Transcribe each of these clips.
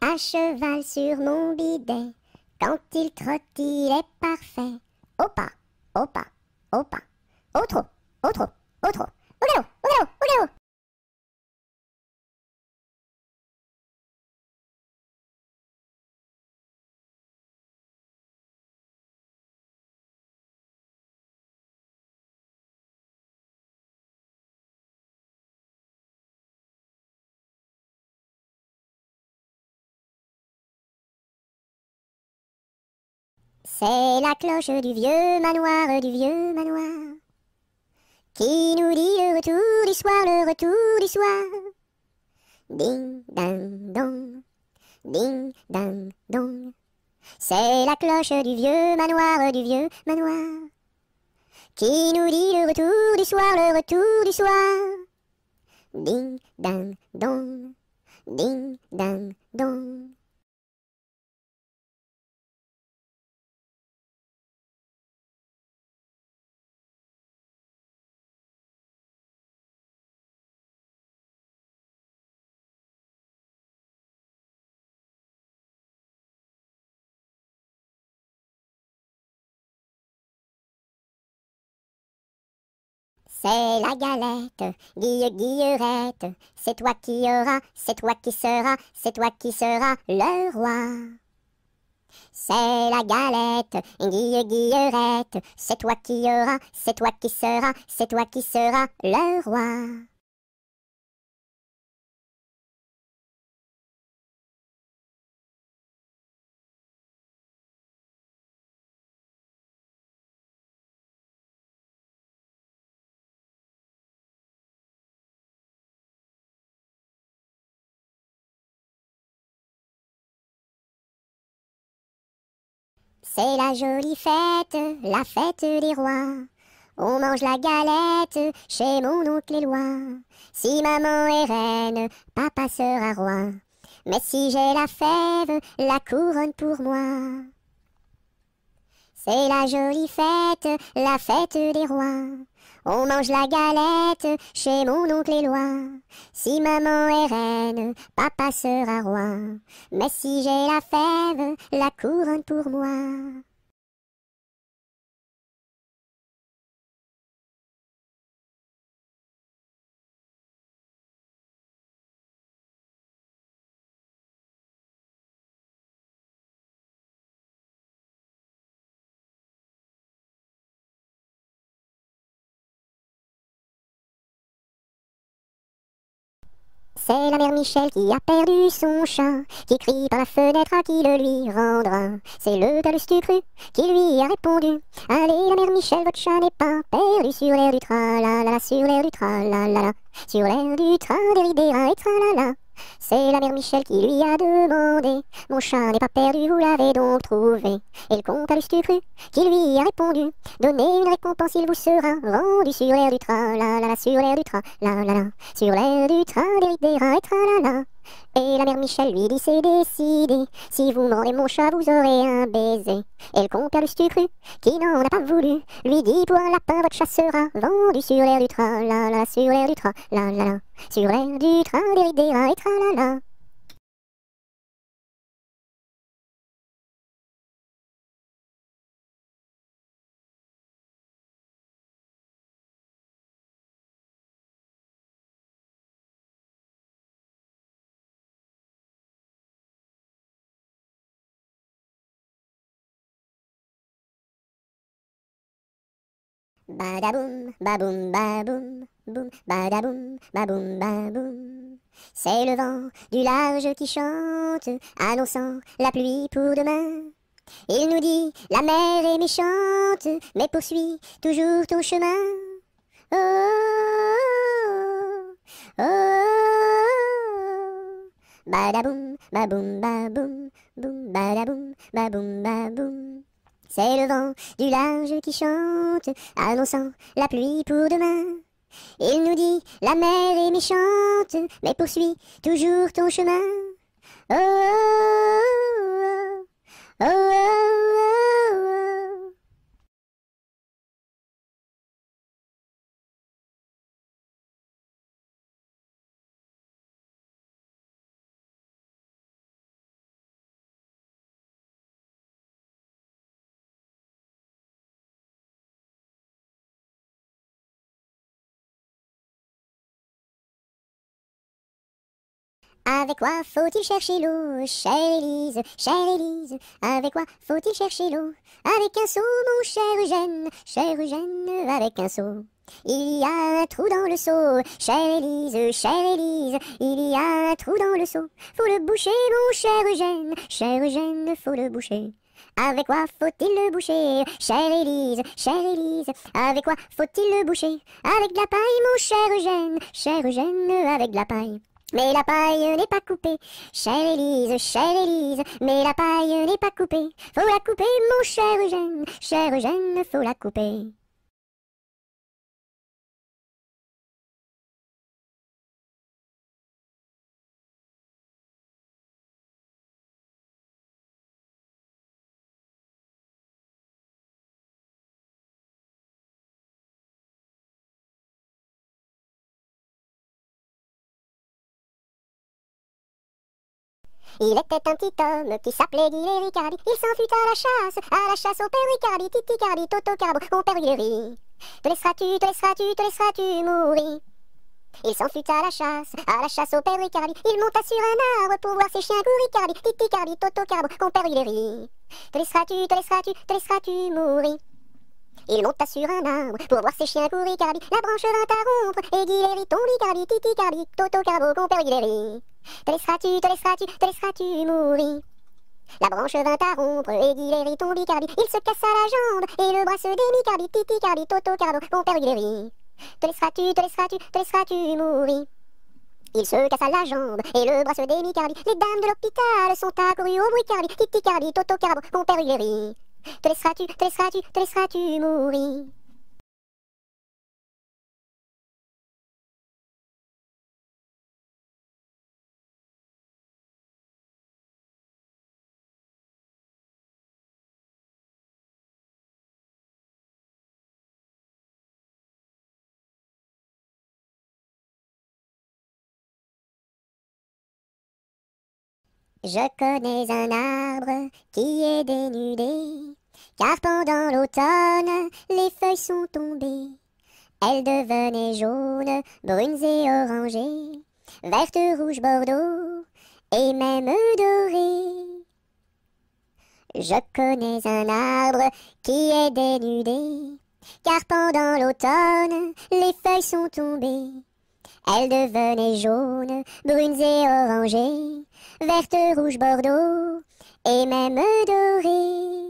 À cheval sur mon bidet, quand il trotte, il est parfait. Au pas, au pas, au pas, au trot, au trot, au trot, au galop, au galop, au galop. C'est la cloche du vieux manoir, qui nous dit le retour du soir, le retour du soir. Ding, ding, dong, ding, ding, dong. C'est la cloche du vieux manoir, qui nous dit le retour du soir, le retour du soir. Ding, ding, dong, ding, ding, dong. C'est la galette, Guillerette, c'est toi qui auras, c'est toi qui seras, c'est toi qui seras le roi. C'est la galette, Guillerette, c'est toi qui auras, c'est toi qui seras, c'est toi qui seras le roi. C'est la jolie fête, la fête des rois. On mange la galette chez mon oncle Éloi. Si maman est reine, papa sera roi. Mais si j'ai la fève, la couronne pour moi. C'est la jolie fête, la fête des rois. On mange la galette chez mon oncle Éloi. Si maman est reine, papa sera roi. Mais si j'ai la fève, la couronne pour moi. C'est la mère Michel qui a perdu son chat, qui crie par la fenêtre à qui le lui rendra. C'est le père Lustucru qui lui a répondu: allez la mère Michel, votre chat n'est pas perdu sur l'air du tra-la-la-la, sur l'air du tra-la-la-la, sur l'air du tra-des-ri-des-ra et tra-la-la. C'est la mère Michel qui lui a demandé: mon chat n'est pas perdu, vous l'avez donc trouvé? Et le comte à Lustucru qui lui a répondu: donnez une récompense, il vous sera rendu sur l'air du tra-la-la-la, sur l'air du tra-la-la-la, sur l'air du tra-des-ri-des-ra et tra-la-la. Et la mère Michel lui dit: c'est décidé, si vous me rendez mon chat, vous aurez un baiser. Et le compère Lustucru, qui n'en a pas voulu, lui dit: pour un lapin, votre chat sera vendu sur l'air du tra-la-la, sur l'air du tra-la-la, sur l'air du tra-des-ri-des-ra et tra-la-la. Badaboum, baboum, baboum, boum, badaboum, baboum, baboum. C'est le vent du large qui chante, annonçant la pluie pour demain. Il nous dit: la mer est méchante, mais poursuis toujours ton chemin. Oh, oh, oh, oh. Badaboum, baboum, baboum, boum, badaboum, baboum, baboum. C'est le vent du large qui chante, annonçant la pluie pour demain. Il nous dit: la mer est méchante, mais poursuis toujours ton chemin. Oh, oh, oh, oh, oh, oh, oh. Avec quoi faut-il chercher l'eau, chère Élise, chère Élise? Avec quoi faut-il chercher l'eau? Avec un seau, mon cher Eugène, avec un seau. Il y a un trou dans le seau, chère Élise, il y a un trou dans le seau. Faut le boucher, mon cher Eugène, faut le boucher. Avec quoi faut-il le boucher, chère Élise, avec quoi faut-il le boucher? Avec de la paille, mon cher Eugène, avec de la paille. Mais la paille n'est pas coupée, chère Élise, mais la paille n'est pas coupée. Faut la couper, mon cher Eugène, faut la couper. Il était un petit homme qui s'appelait Guillet Ricardi. Il s'en fut à la chasse au père Ricardi, Titi Cardi, Toto Carbo, mon père Guillet. Te laisseras-tu mourir? Il s'en fut à la chasse au père Ricardi. Il monta sur un arbre pour voir ses chiens courir, Ricardi, Titi Cardi, Toto Carbo, mon père Guillet. Te laisseras-tu mourir? Il monta sur un arbre pour voir ses chiens courir, Ricardi. La branche vint à rompre et Guillet tombe, Ricardi, Titi Cardi, Toto Carbo, mon père Guillet. Te laisseras-tu mourir? La branche vint à rompre et Guillet tombe, Ricardi. Il se cassa la jambe et le bras se démit, Cardi, Titi Cardi, Toto Carbo, mon père Guillet. Te laisseras-tu mourir? Il se cassa la jambe et le bras se démit, Cardi. Les dames de l'hôpital sont accourues au bruit, Cardi, Titi Cardi, Toto Carbo, mon père Guillet. Te laisseras-tu mourir? Je connais un arbre qui est dénudé, car pendant l'automne, les feuilles sont tombées. Elles devenaient jaunes, brunes et orangées, vertes, rouges, bordeaux, et même dorées. Je connais un arbre qui est dénudé, car pendant l'automne, les feuilles sont tombées. Elles devenaient jaunes, brunes et orangées, vertes, rouges, bordeaux, et même dorées.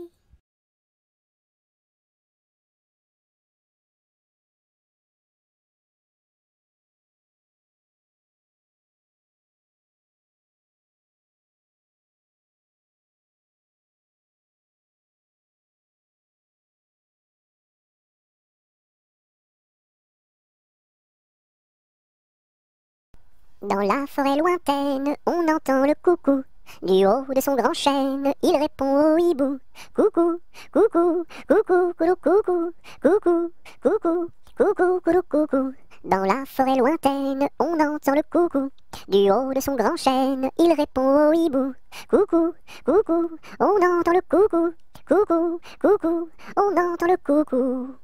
Dans la forêt lointaine, on entend le coucou. Du haut de son grand chêne, il répond au hibou. Coucou, coucou, coucou, coucou, coucou, coucou, coucou, coucou, coucou, coucou. Dans la forêt lointaine, on entend le coucou. Du haut de son grand chêne, il répond au hibou. Coucou, coucou, on entend le coucou. Coucou, coucou, on entend le coucou.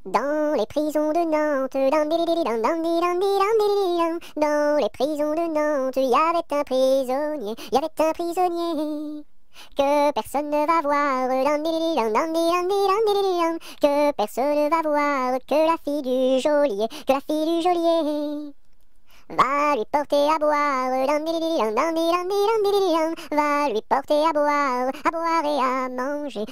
Dans les prisons de Nantes, dans les prisons de Nantes, il y avait un prisonnier que personne ne va voir, que personne ne va voir, que la fille du geôlier, va lui porter à boire, va lui porter à boire et à manger,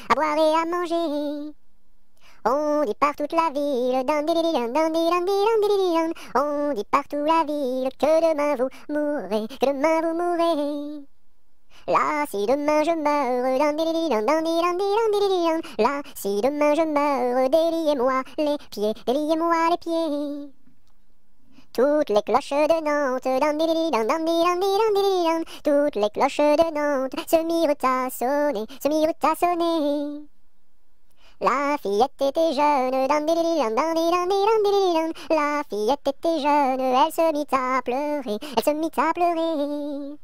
On dit par toute la ville, on dit partout la ville que demain vous mourrez, Là, si demain je meurs, là, si demain je meurs, déliez-moi les pieds, Toutes les cloches de Nantes, toutes les cloches de Nantes se mirent à sonner, La fillette était jeune, dandidididam, dandidididam. La fillette était jeune, elle se mit à pleurer, elle se mit à pleurer.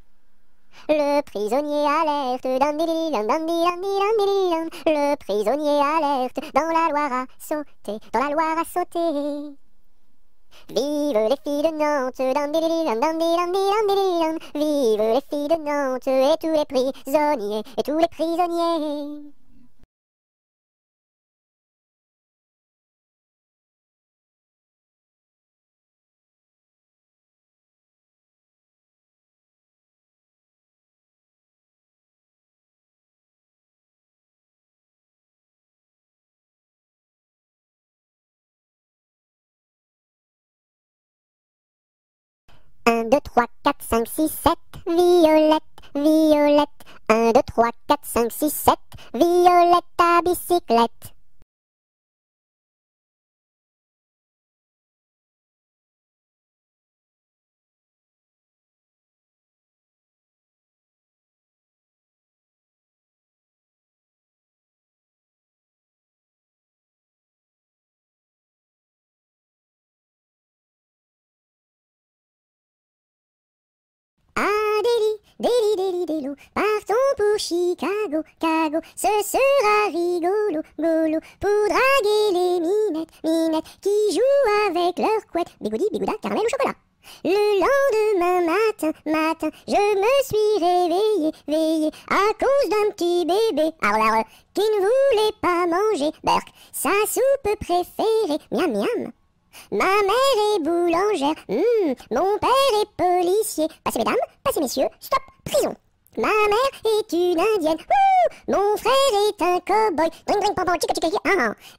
Le prisonnier alerte, dandidididam, dandidididam. Le prisonnier alerte, dans la Loire à sauter, dans la Loire à sauter. Vive les filles de Nantes, dandidididam, dandidididam. Vive les filles de Nantes et tous les prisonniers, et tous les prisonniers. Un, deux, trois, quatre, cinq, six, sept, Violette, Violette. Un, deux, trois, quatre, cinq, six, sept, Violette à bicyclette. Adélie, Délie, Délie, Délo, partons pour Chicago, Cago, ce sera rigolo, golo, pour draguer les minettes, minettes, qui jouent avec leurs couettes, bigoudi, bigouda, caramel au chocolat. Le lendemain matin, matin, je me suis réveillée, veillée, à cause d'un petit bébé, qui ne voulait pas manger, berk, sa soupe préférée, miam miam. Ma mère est boulangère, mon père est policier. Passez mesdames, passez messieurs, stop, prison. Ma mère est une indienne, mon frère est un cow-boy, dring dring pam pam chica chica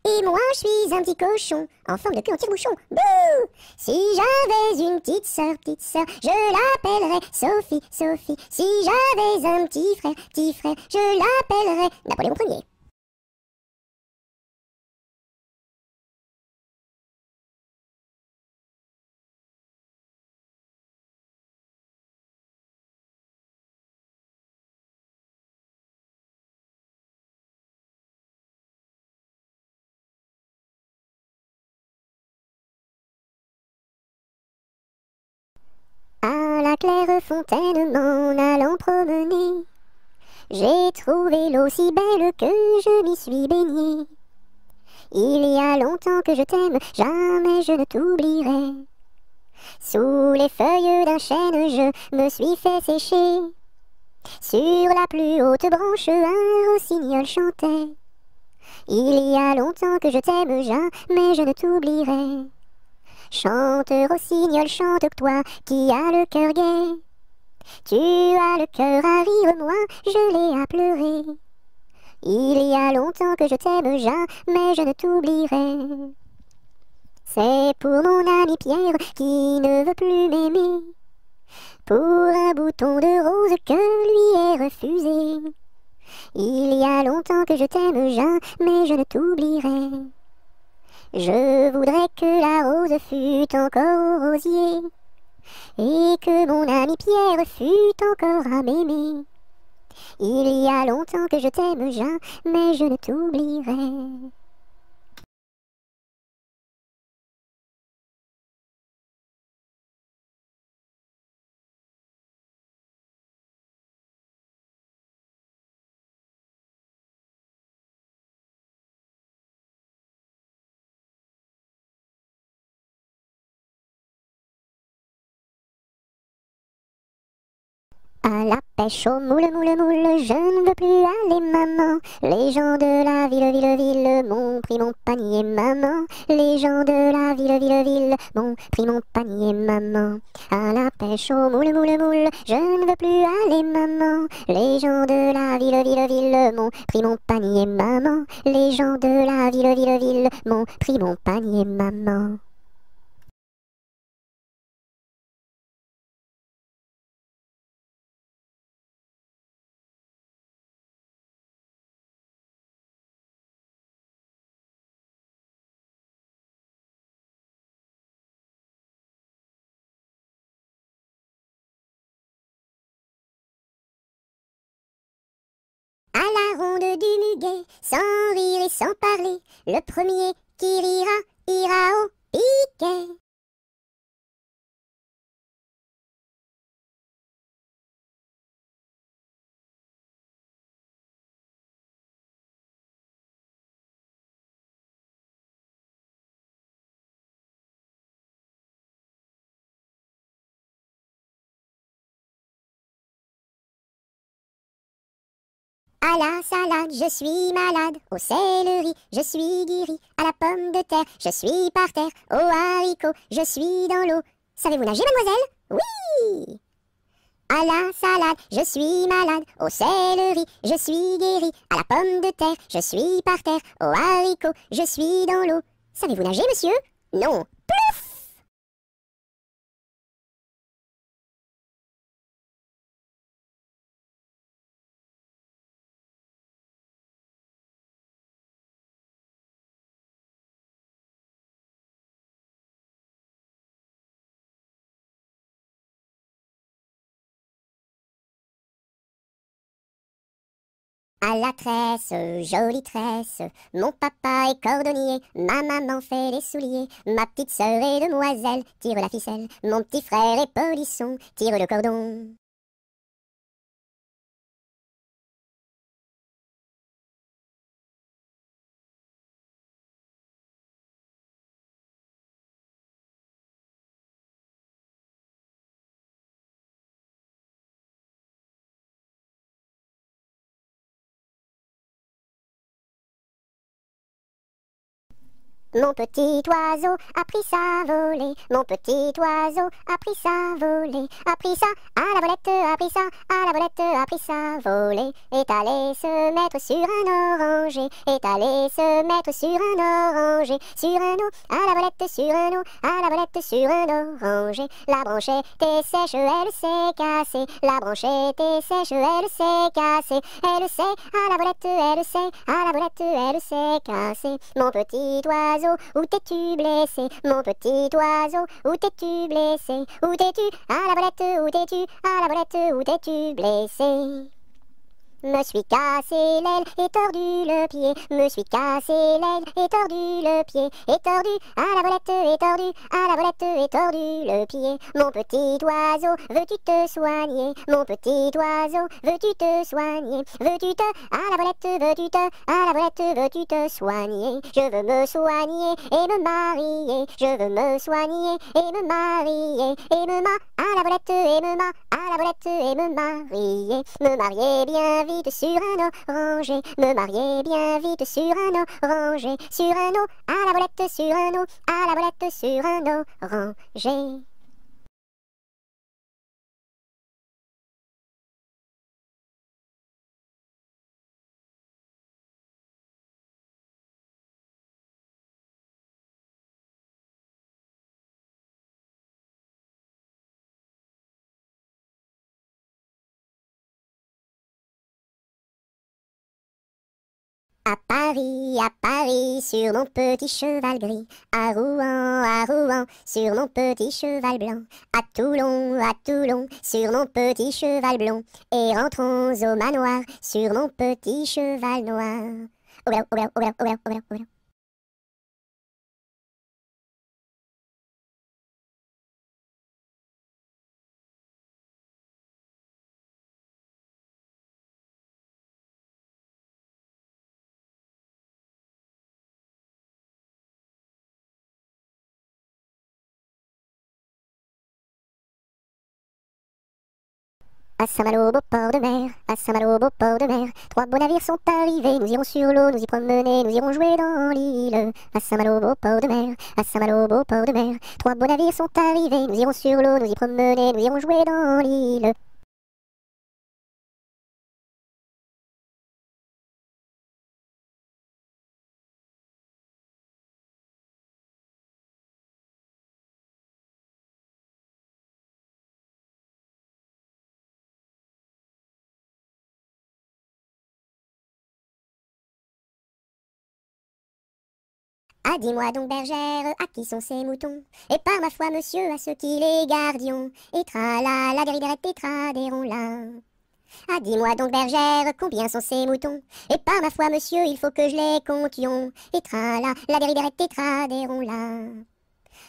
et moi je suis un petit cochon, en forme de queue en tire-bouchon, bouh. Si j'avais une petite sœur, je l'appellerais Sophie, Sophie. Si j'avais un petit frère, je l'appellerais Napoléon Ier. À la claire fontaine m'en allant promener, j'ai trouvé l'eau si belle que je m'y suis baignée. Il y a longtemps que je t'aime, jamais je ne t'oublierai. Sous les feuilles d'un chêne je me suis fait sécher. Sur la plus haute branche un rossignol chantait. Il y a longtemps que je t'aime, jamais je ne t'oublierai. Chante, rossignol, chante, toi qui as le cœur gai. Tu as le cœur à rire, moi je l'ai à pleurer. Il y a longtemps que je t'aime, jamais je ne t'oublierai. C'est pour mon ami Pierre qui ne veut plus m'aimer, pour un bouton de rose que lui est refusé. Il y a longtemps que je t'aime, jamais je ne t'oublierai. Je voudrais que la rose fût encore au rosier, et que mon ami Pierre fût encore à m'aimer. Il y a longtemps que je t'aime, jamais je ne t'oublierai. À la pêche au moule, moule, moule, je ne veux plus aller, maman. Les gens de la ville m'ont pris mon panier, maman. Les gens de la ville m'ont pris mon panier, maman. À la pêche au moule, moule, moule, je ne veux plus aller, maman. Les gens de la ville m'ont pris mon panier, maman. Les gens de la ville m'ont pris mon panier, maman. À la ronde du gai, sans rire et sans parler. Le premier qui rira, ira au piquet. À la salade, je suis malade. Au céleri, je suis guéri. À la pomme de terre, je suis par terre. Au haricot, je suis dans l'eau. Savez-vous nager, mademoiselle? Oui! À la salade, je suis malade. Au céleri, je suis guéri. À la pomme de terre, je suis par terre. Au haricot, je suis dans l'eau. Savez-vous nager, monsieur? Non. Plouf! À la tresse, jolie tresse, mon papa est cordonnier, ma maman fait les souliers, ma petite sœur est demoiselle, tire la ficelle, mon petit frère est polisson, tire le cordon. Mon petit oiseau a pris sa volée, mon petit oiseau a pris sa volée, a pris ça à la volette, a pris ça à la volette, a pris sa volée, est allé se mettre sur un oranger, est allé se mettre sur un oranger, sur un eau, à la volette, sur un eau, à la volette, sur un oranger, la branche était sèche, elle s'est cassée, la branche était sèche, elle s'est cassée, elle s'est à la volette, elle s'est à la volette, elle s'est cassée, mon petit oiseau, où t'es-tu blessé, mon petit oiseau, où t'es-tu blessé, où t'es-tu, à la volette, où t'es-tu, à la volette, où t'es-tu blessé? Me suis cassé l'aile et tordu le pied, me suis cassé l'aile et tordu le pied, et tordu à la volette et tordu à la volette et tordu le pied. Mon petit oiseau, veux-tu te soigner? Mon petit oiseau, veux-tu te soigner? Veux-tu te à la volette, veux-tu te à la volette, veux-tu te soigner? Je veux me soigner et me marier, je veux me soigner et me marier, et me ma à la volette et me ma à la volette et me marier bien vite sur un oranger, me marier bien vite sur un oranger, sur un eau, à la volette, sur un eau, à la volette, sur un oranger. À Paris, sur mon petit cheval gris, à Rouen, sur mon petit cheval blanc, à Toulon, sur mon petit cheval blond, et rentrons au manoir, sur mon petit cheval noir. Oula. À Saint-Malo, beau port de mer, à Saint-Malo, beau port de mer, trois beaux navires sont arrivés, nous irons sur l'eau, nous y promener, nous irons jouer dans l'île. À Saint-Malo, beau port de mer, à Saint-Malo, beau port de mer, trois beaux navires sont arrivés, nous irons sur l'eau, nous y promener, nous irons jouer dans l'île. Ah, dis-moi donc, bergère, à qui sont ces moutons? Et par ma foi, monsieur, à ceux qui les gardions. Et tra la la, et tra là. Ah, dis-moi donc, bergère, combien sont ces moutons? Et par ma foi, monsieur, il faut que je les comptions. Et tra-la, la déridérette tétra, là.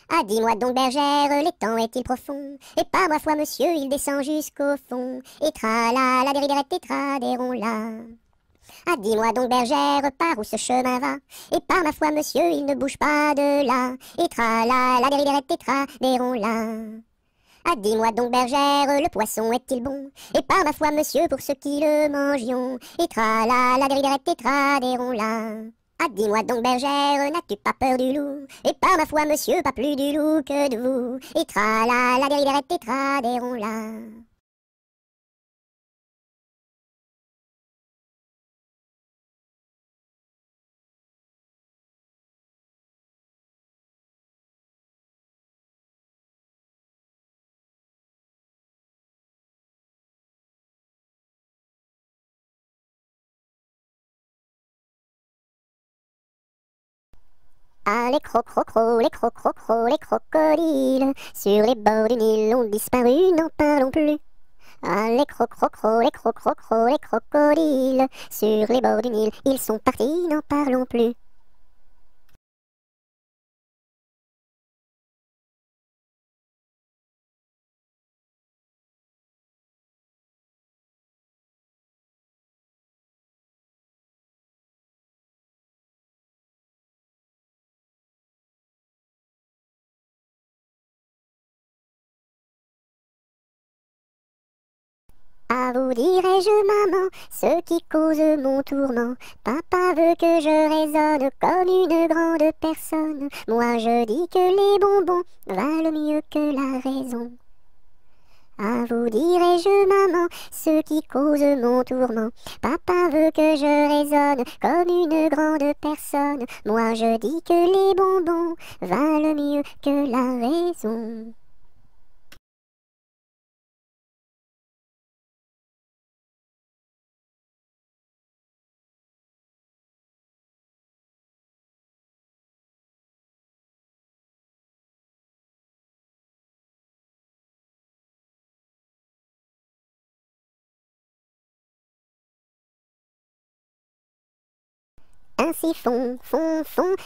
Ah, dis-moi donc, bergère, l'étang est-il profond? Et par ma foi, monsieur, il descend jusqu'au fond. Et tra-la, la déridérette tétra, là. Ah, dis-moi donc, bergère, par où ce chemin va? Et par ma foi, monsieur, il ne bouge pas de là. Et tra-la, la déridérette tétra, là. Ah, dis-moi donc, bergère, le poisson est-il bon? Et par ma foi, monsieur, pour ceux qui le mangions. Et tra-la, la déridérette tétra, là. Ah, dis-moi donc, bergère, n'as-tu pas peur du loup? Et par ma foi, monsieur, pas plus du loup que de vous. Et tra-la, la déridérette tétra, là. Ah, les crocrocros, les crocrocros, les crocodiles, sur les bords du Nil ont disparu, n'en parlons plus. Ah, les crocrocros, les crocrocros, les crocodiles, sur les bords du Nil, ils sont partis, n'en parlons plus. À vous dirai-je, maman, ce qui cause mon tourment. Papa veut que je raisonne comme une grande personne. Moi je dis que les bonbons valent mieux que la raison. À vous dirai-je, maman, ce qui cause mon tourment. Papa veut que je raisonne comme une grande personne. Moi je dis que les bonbons valent mieux que la raison. Ainsi font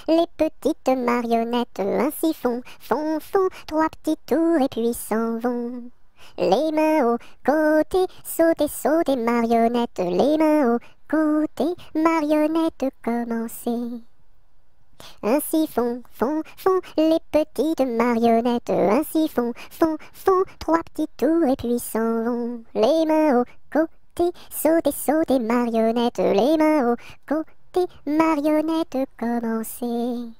les petites marionnettes. Ainsi font trois petits tours et puis s'en vont. Les mains au côté, sautez, marionnettes. Les mains au côté, marionnettes, commencez. Ainsi font les petites marionnettes. Ainsi font trois petits tours et puis s'en vont. Les mains au côté, sautez, marionnettes. Les mains au côté, marionnettes, commencez.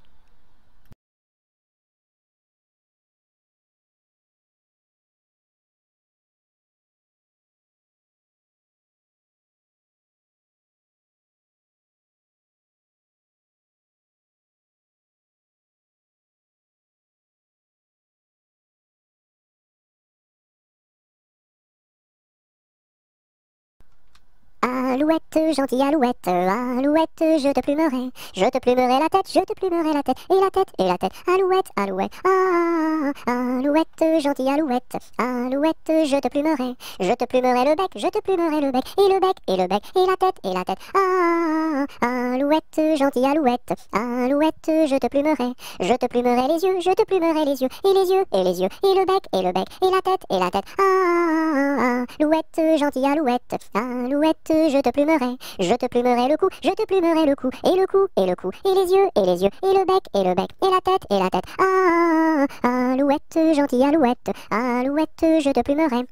Alouette, gentille alouette, alouette, je te plumerai la tête, je te plumerai la tête, et la tête, alouette, alouette, ah, alouette, gentille alouette, alouette, je te plumerai le bec, je te plumerai le bec, et le bec, et le bec, et la tête, ah, alouette, gentille alouette, alouette, je te plumerai les yeux, je te plumerai les yeux, et les yeux, et les yeux, et le bec, et le bec, et la tête, ah, alouette, gentille alouette, alouette, je te plumerai le cou, je te plumerai le cou, et le cou, et le cou, et les yeux, et les yeux, et le bec, et le bec, et la tête, ah, alouette, gentille alouette, alouette, je te plumerai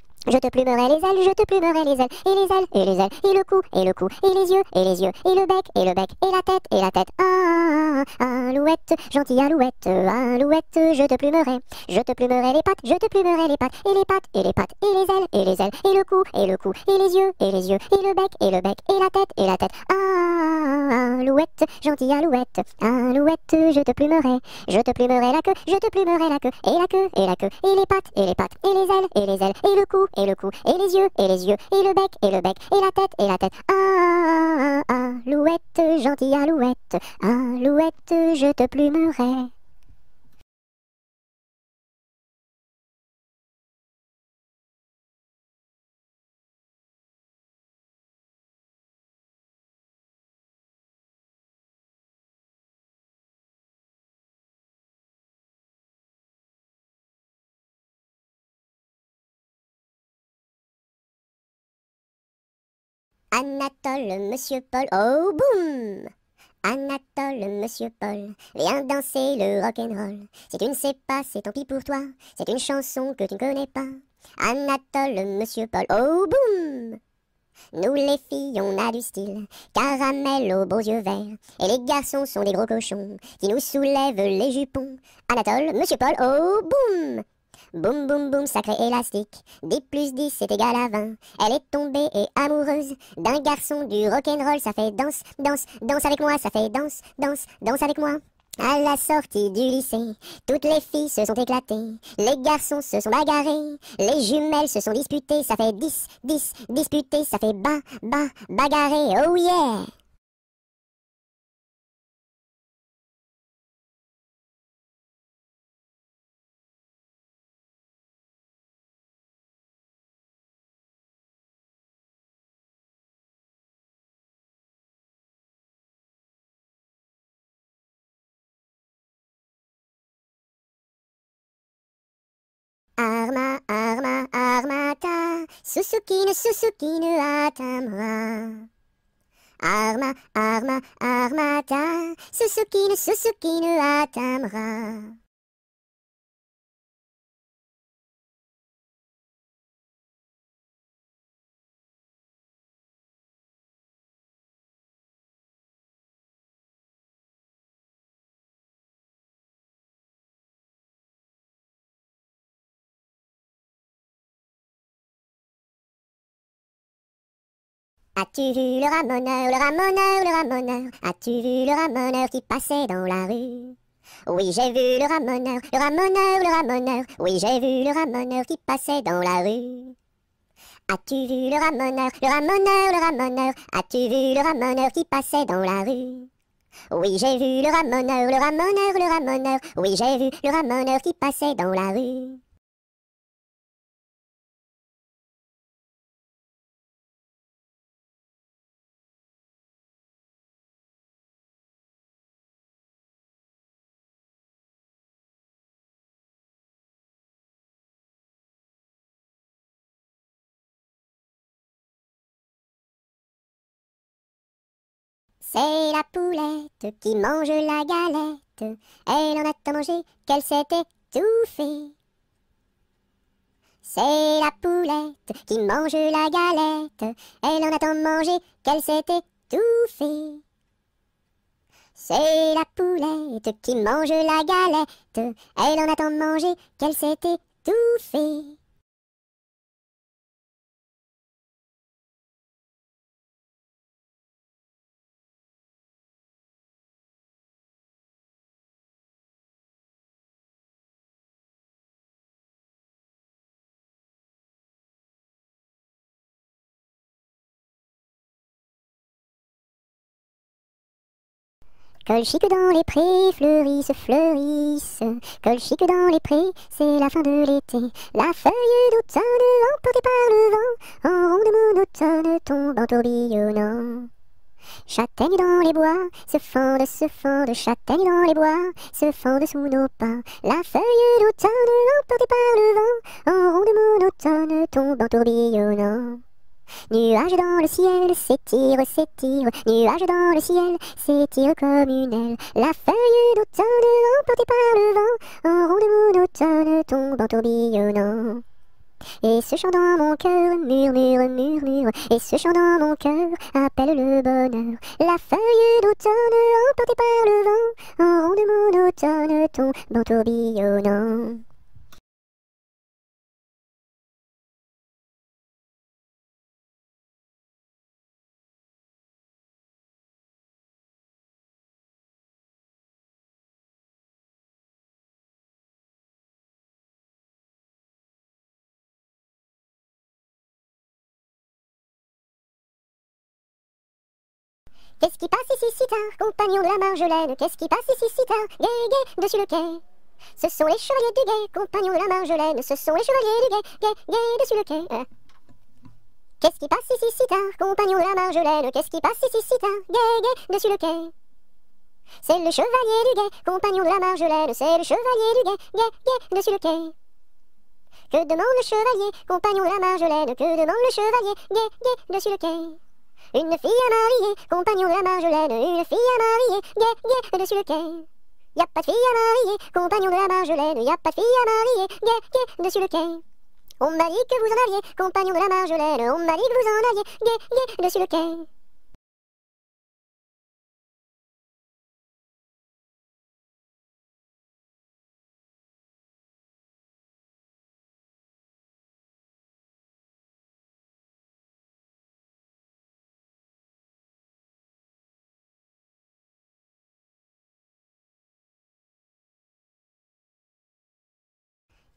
les ailes, je te plumerai les ailes, et les ailes, et les ailes, et le cou, et le cou, et les yeux, et les yeux, et le bec, et la tête, ah, alouette, gentille alouette, alouette, je te plumerai les pattes, je te plumerai les pattes, et les pattes, et les pattes, et les ailes, et les ailes, et le cou, et le cou, et les yeux, et les yeux, et le bec, et et la tête, ah, alouette, gentille alouette, alouette, je te plumerai la queue, je te plumerai la queue, et la queue, et la queue, et les pattes, et les pattes, et les ailes, et les ailes, et le cou, et le cou, et les yeux, et les yeux, et le bec, et la tête, ah, alouette, gentille alouette, alouette, je te plumerai. Anatole, Monsieur Paul, oh boum! Anatole, Monsieur Paul, viens danser le rock'n'roll. Si tu ne sais pas, c'est tant pis pour toi, c'est une chanson que tu ne connais pas. Anatole, Monsieur Paul, oh boum! Nous les filles, on a du style, caramel aux beaux yeux verts. Et les garçons sont des gros cochons, qui nous soulèvent les jupons. Anatole, Monsieur Paul, oh boum! Boum boum boum, sacré élastique, 10 plus 10 c'est égal à 20. Elle est tombée et amoureuse d'un garçon du rock'n'roll. Ça fait danse, danse, danse avec moi, ça fait danse, danse, danse avec moi. À la sortie du lycée, toutes les filles se sont éclatées, les garçons se sont bagarrés, les jumelles se sont disputées. Ça fait 10, 10, disputé, ça fait bagarré, oh yeah! Arma, arma, armata, Suzuki ne atteindra. Arma, arma, armata, Suzuki ne atteindra. As-tu vu le ramoneur, le ramoneur, le ramoneur? As-tu vu le ramoneur qui passait dans la rue? Oui, j'ai vu le ramoneur, le ramoneur, le ramoneur. Oui, j'ai vu le ramoneur qui passait dans la rue. As-tu vu le ramoneur, le ramoneur, le ramoneur? As-tu vu le ramoneur qui passait dans la rue? Oui, j'ai vu le ramoneur, le ramoneur, le ramoneur. Oui, j'ai vu le ramoneur qui passait dans la rue. C'est la poulette qui mange la galette. Elle en a tant mangé qu'elle s'est étouffée. C'est la poulette qui mange la galette. Elle en a tant mangé qu'elle s'est étouffée. C'est la poulette qui mange la galette. Elle en a tant mangé qu'elle s'est étouffée. Colchique dans les prés, fleurissent, fleurissent. Colchique dans les prés, c'est la fin de l'été. La feuille d'automne, emportée par le vent, en ronde monotone, tombe en tourbillonnant. Châtaignes dans les bois, se fendent, châtaignes dans les bois, se fendent sous nos pas. La feuille d'automne, emportée par le vent, en ronde monotone, tombe en tourbillonnant. Nuages dans le ciel, s'étire, s'étire. Nuages dans le ciel, s'étire comme une aile. La feuille d'automne, emportée par le vent, en ronde monotone, tombe en tourbillonnant. Et ce chant dans mon cœur murmure, murmure. Et ce chant dans mon cœur appelle le bonheur. La feuille d'automne, emportée par le vent, en ronde monotone, tombe en tourbillonnant. Qu'est-ce qui passe ici si tard, compagnon de la Marjolaine? Qu'est-ce qui passe ici si tard, gai, gai, dessus le quai? Ce sont les chevaliers du guet, compagnons de la Marjolaine. Ce sont les chevaliers du guet, gai, gai, dessus le quai. Qu'est-ce qui passe ici si tard, compagnon de la Marjolaine? Qu'est-ce qui passe ici si tard, gai, gai, dessus le quai? C'est le chevalier du guet, compagnon de la Marjolaine. C'est le chevalier du guet, gai, gai, dessus le quai. Que demande le chevalier, compagnon de la Marjolaine? Que demande le chevalier, gai, gai, dessus le quai? Une fille à marier, compagnon de la Marjolaine, une fille à marier, gué, gué, dessus le quai. Y a pas de fille à marier, compagnon de la Marjolaine, y a pas de fille à marier, gué, gué, dessus le quai. On m'a dit que vous en aviez, compagnon de la Marjolaine, on m'a dit que vous en aviez, gué, gué, dessus le quai.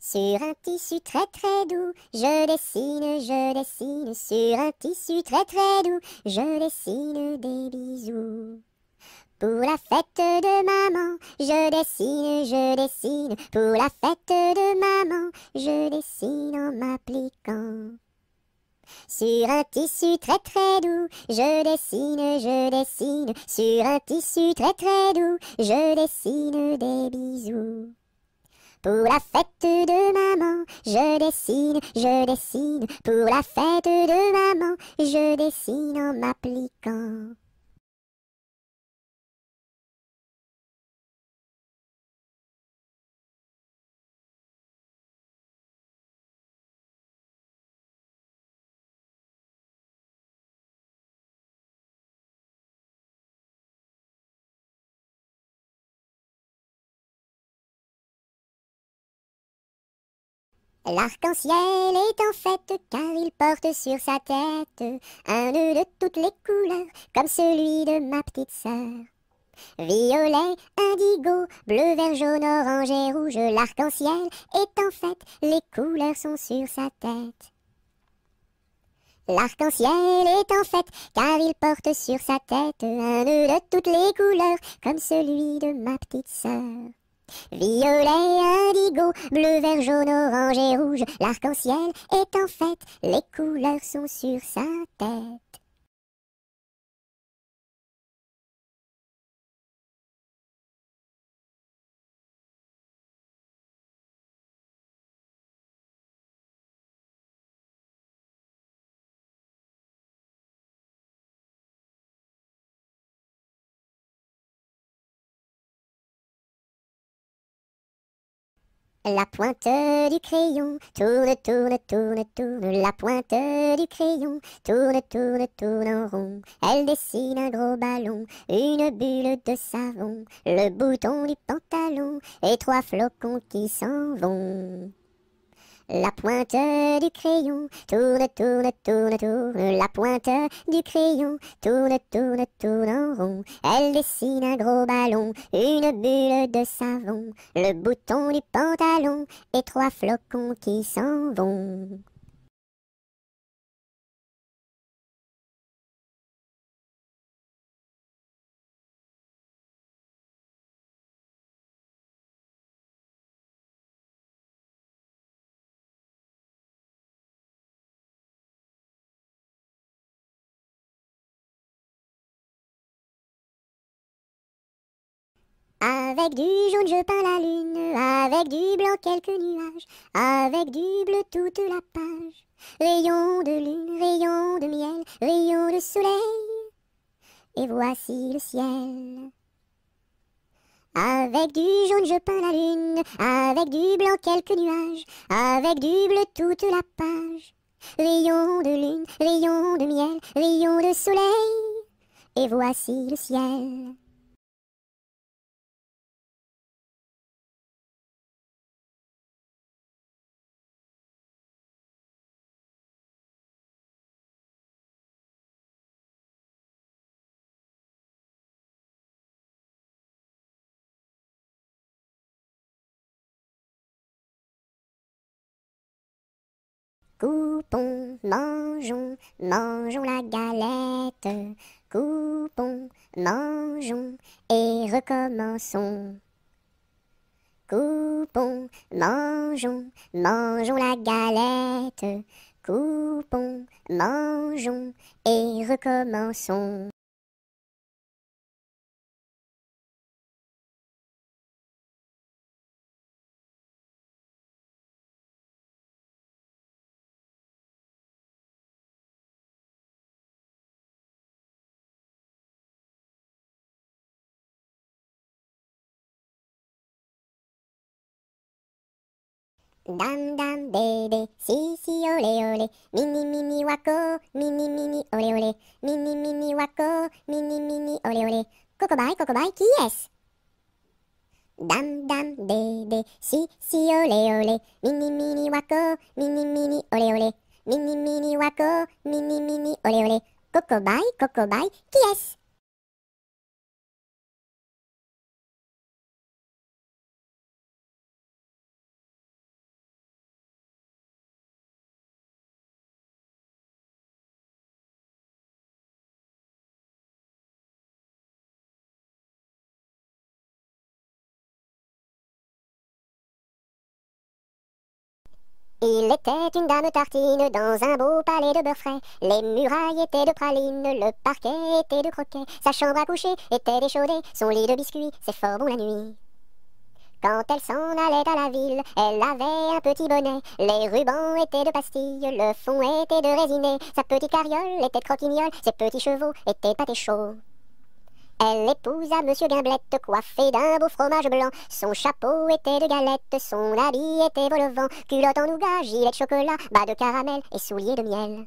Sur un tissu très très doux, je dessine, sur un tissu très très doux, je dessine des bisous. Pour la fête de maman, je dessine, pour la fête de maman, je dessine en m'appliquant. Sur un tissu très très doux, je dessine, sur un tissu très très doux, je dessine des bisous. Pour la fête de maman, je dessine, pour la fête de maman, je dessine en m'appliquant. L'arc-en-ciel est en fête car il porte sur sa tête un nœud de toutes les couleurs comme celui de ma petite sœur. Violet, indigo, bleu, vert, jaune, orange et rouge, l'arc-en-ciel est en fête, les couleurs sont sur sa tête. L'arc-en-ciel est en fête car il porte sur sa tête un nœud de toutes les couleurs comme celui de ma petite sœur. Violet, indigo, bleu, vert, jaune, orange et rouge, l'arc-en-ciel est en fête, les couleurs sont sur sa tête. La pointe du crayon tourne, tourne, tourne, tourne. La pointe du crayon tourne, tourne, tourne en rond. Elle dessine un gros ballon, une bulle de savon, le bouton du pantalon et trois flocons qui s'en vont. La pointe du crayon tourne, tourne, tourne, tourne. La pointe du crayon tourne, tourne, tourne en rond. Elle dessine un gros ballon, une bulle de savon, le bouton du pantalon et trois flocons qui s'en vont. Avec du jaune je peins la lune, avec du blanc quelques nuages, avec du bleu toute la page. Rayon de lune, rayon de miel, rayon de soleil, et voici le ciel. Avec du jaune je peins la lune, avec du blanc quelques nuages, avec du bleu toute la page. Rayon de lune, rayon de miel, rayon de soleil, et voici le ciel. Coupons, mangeons, mangeons la galette. Coupons, mangeons et recommençons. Coupons, mangeons, mangeons la galette. Coupons, mangeons et recommençons. Dam dam bébé, si si olé olé, mini mini wako, mini mini olé olé, mini mini wako, mini mini olé olé. Coco bye, qui est-ce? Dam dam bébé, si si olé olé, mini mini wako, mini mini olé olé, mini mini wako, mini mini olé olé. Coco bye, qui est-ce? Il était une dame tartine dans un beau palais de beurre frais. Les murailles étaient de praline, le parquet était de croquet. Sa chambre à coucher était d'échaudée, son lit de biscuits, c'est fort bon la nuit. Quand elle s'en allait à la ville, elle avait un petit bonnet. Les rubans étaient de pastilles, le fond était de résiné. Sa petite carriole était de croquignole, ses petits chevaux étaient pâtés chauds. Elle épousa Monsieur Gimblette, coiffé d'un beau fromage blanc. Son chapeau était de galette, son habit était vol au vent. Culotte en nougat, gilet de chocolat, bas de caramel et souliers de miel.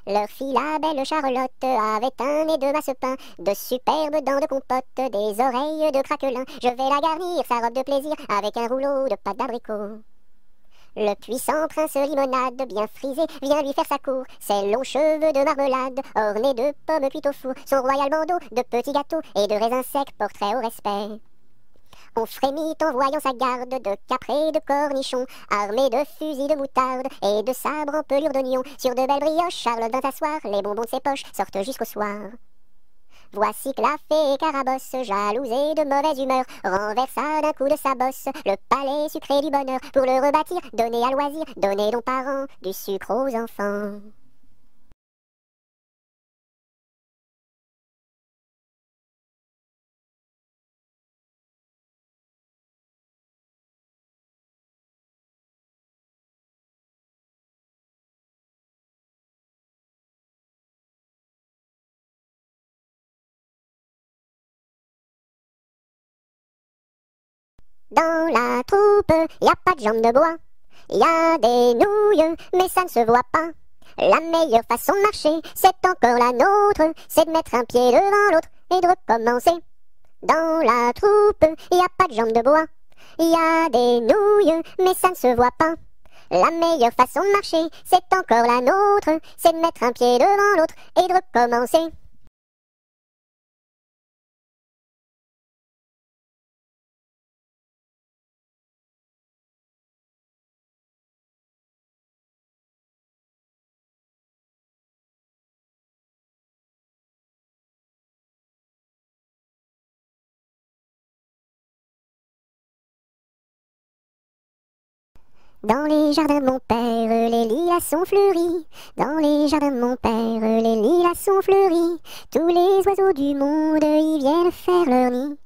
Leur fille, la belle Charlotte, avait un nez de massepain, de superbes dents de compote, des oreilles de craquelin. Je vais la garnir, sa robe de plaisir, avec un rouleau de pâte d'abricot. Le puissant prince limonade, bien frisé, vient lui faire sa cour. Ses longs cheveux de marmelade, ornés de pommes cuites au four. Son royal bandeau de petits gâteaux et de raisins secs, portrait au respect. On frémit en voyant sa garde de caprés et de cornichons, armés de fusils de moutarde et de sabres en pelure d'oignon. Sur de belles brioches, Charlotte vint s'asseoir, les bonbons de ses poches sortent jusqu'au soir. Voici que la fée Carabosse, jalouse et de mauvaise humeur, renversa d'un coup de sa bosse le palais sucré du bonheur. Pour le rebâtir, donner à loisir, donner donc parents du sucre aux enfants. Dans la troupe, y a pas de jambes de bois, y a des nouilles, mais ça ne se voit pas. La meilleure façon de marcher, c'est encore la nôtre, c'est de mettre un pied devant l'autre et de recommencer. Dans la troupe, y a pas de jambes de bois, y a des nouilles, mais ça ne se voit pas. La meilleure façon de marcher, c'est encore la nôtre, c'est de mettre un pied devant l'autre et de recommencer. Dans les jardins de mon père, les lilas sont fleuris. Dans les jardins de mon père, les lilas sont fleuris. Tous les oiseaux du monde y viennent faire leur nid.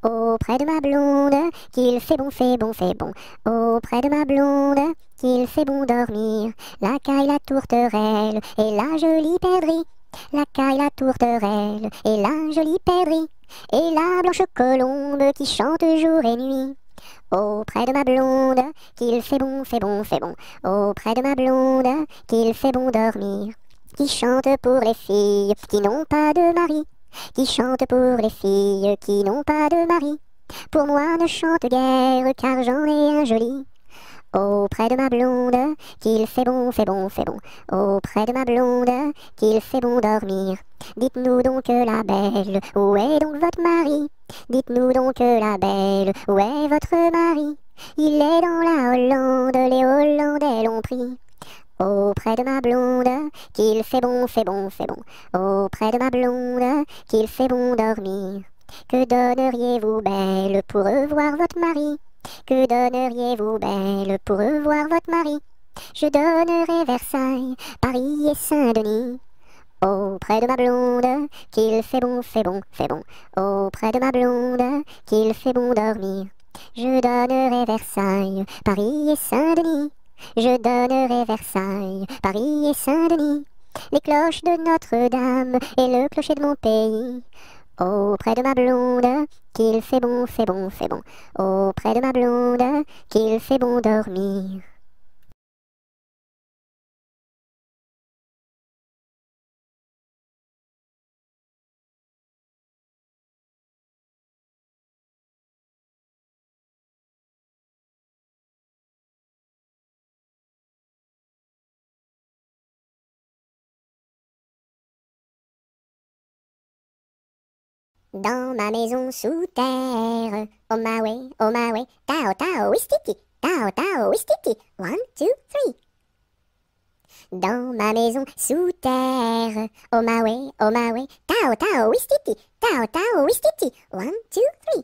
Auprès de ma blonde, qu'il fait bon, fait bon, fait bon. Auprès de ma blonde, qu'il fait bon dormir. La caille, la tourterelle et la jolie perdrix. La caille, la tourterelle et la jolie perdrix. Et la blanche colombe qui chante jour et nuit. Auprès de ma blonde, qu'il fait bon, fait bon, fait bon. Auprès de ma blonde, qu'il fait bon dormir. Qui chante pour les filles qui n'ont pas de mari. Qui chante pour les filles qui n'ont pas de mari. Pour moi ne chante guère car j'en ai un joli. Auprès de ma blonde, qu'il fait bon, fait bon, fait bon. Auprès de ma blonde, qu'il fait bon dormir. Dites-nous donc la belle, où est donc votre mari? Dites-nous donc la belle, où est votre mari? Il est dans la Hollande, les Hollandais l'ont pris. Auprès de ma blonde, qu'il fait bon, fait bon, fait bon. Auprès de ma blonde, qu'il fait bon dormir. Que donneriez-vous, belle, pour revoir votre mari? Que donneriez-vous, belle, pour revoir votre mari? Je donnerais Versailles, Paris et Saint-Denis. Auprès de ma blonde, qu'il fait bon, fait bon, fait bon. Auprès de ma blonde, qu'il fait bon dormir. Je donnerai Versailles, Paris et Saint-Denis. Je donnerai Versailles, Paris et Saint-Denis. Les cloches de Notre-Dame et le clocher de mon pays. Auprès de ma blonde, qu'il fait bon, fait bon, fait bon. Auprès de ma blonde, qu'il fait bon dormir. Dans ma maison sous terre, oh my way, tao tao wistiti, tao tao wistiti, 1, 2, 3. Dans ma maison sous terre, oh my way, tao tao wistiti, tao tao wistiti, 1, 2, 3.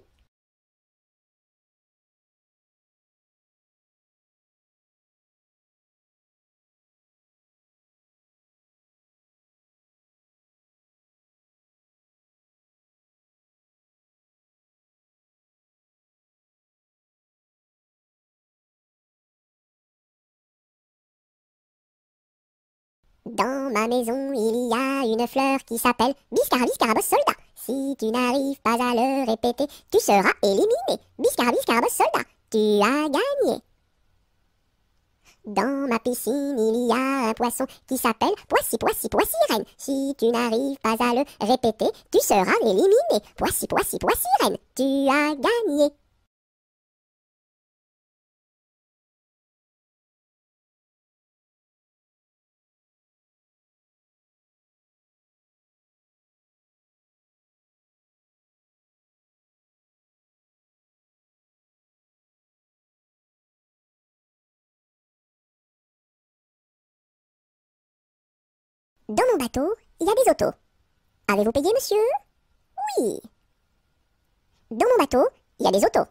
Dans ma maison, il y a une fleur qui s'appelle Biscara Biscarabos soldat. Si tu n'arrives pas à le répéter, tu seras éliminé. Biscara Biscarabos soldat, tu as gagné. Dans ma piscine, il y a un poisson qui s'appelle Poissy Poissy Poissy Reine. Si tu n'arrives pas à le répéter, tu seras éliminé. Poissy Poissy Poissy Reine, tu as gagné. Dans mon bateau, il y a des autos. Avez-vous payé, monsieur? Oui. Dans mon bateau, il y a des autos.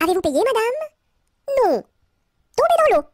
Avez-vous payé, madame? Non. Tombez dans l'eau.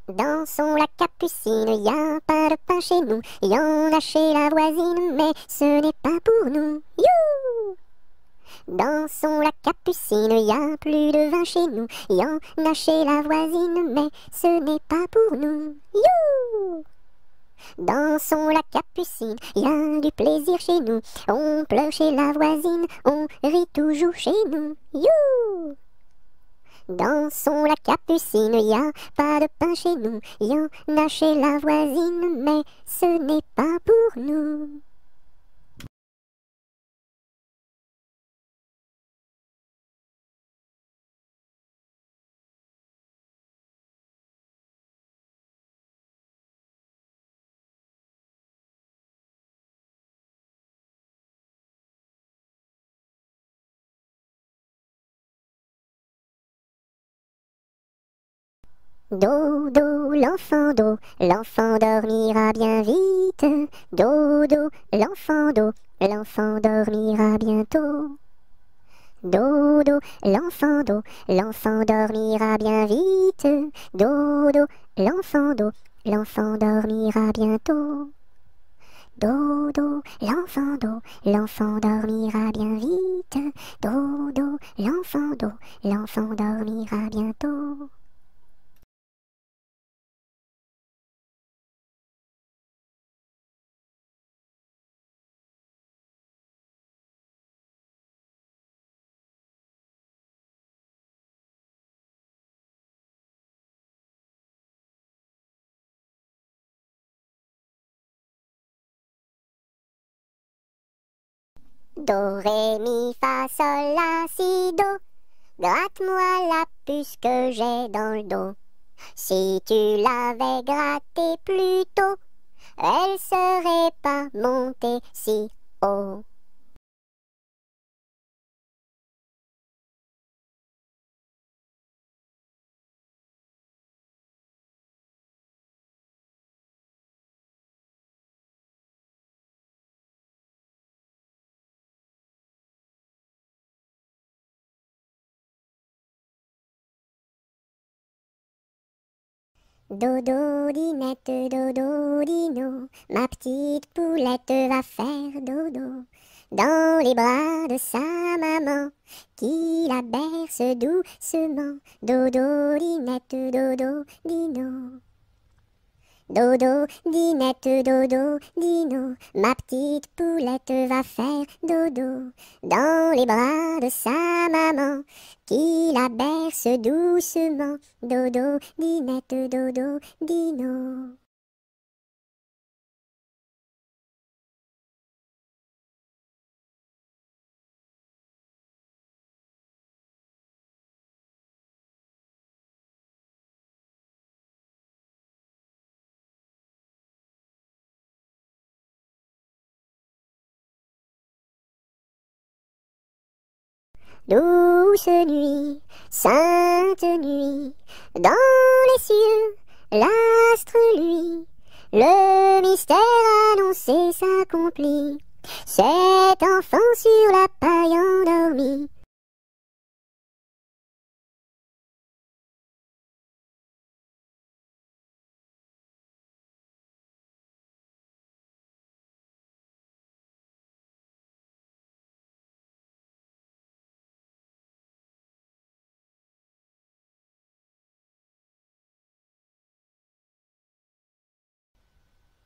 Dans son lac Capucine, y a pas de pain chez nous. Y en a chez la voisine, mais ce n'est pas pour nous. You! Dans son lac Capucine, y a plus de vin chez nous. Y en a chez la voisine, mais ce n'est pas pour nous. You! Dans son lac Capucine, y a du plaisir chez nous. On pleure chez la voisine, on rit toujours chez nous. You! Dans son lac Capucine, y a pas de pain chez nous. Y en a chez la voisine, mais ce n'est pas pour nous. Dodo, l'enfant dormira bien vite. Dodo, l'enfant dormira bientôt. Dodo, l'enfant dormira bien vite. Dodo, l'enfant dormira bientôt. Dodo, l'enfant dormira bien vite. Dodo, l'enfant dormira bientôt. Do, ré, mi, fa, sol, la, si, do. Gratte-moi la puce que j'ai dans le dos. Si tu l'avais grattée plus tôt, elle serait pas montée si haut. Dodo, dinette, dodo, dino, ma petite poulette va faire dodo dans les bras de sa maman, qui la berce doucement. Dodo, dinette, dodo, dino. Dodo, dinette, dodo, dino, ma petite poulette va faire dodo dans les bras de sa maman, qui la berce doucement. Dodo, dinette, dodo, dino. Douce nuit, sainte nuit, dans les cieux, l'astre lui, le mystère annoncé s'accomplit. Cet enfant sur la paille endormi.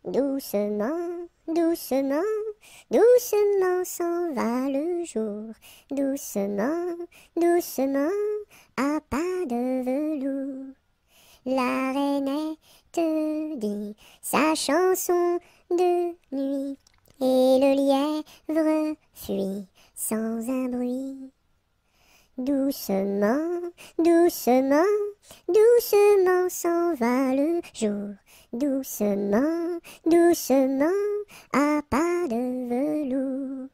Doucement, doucement, doucement s'en va le jour. Doucement, doucement, à pas de velours. La rainette dit sa chanson de nuit, et le lièvre fuit sans un bruit. Doucement, doucement, doucement s'en va le jour. Doucement, doucement, à pas de velours.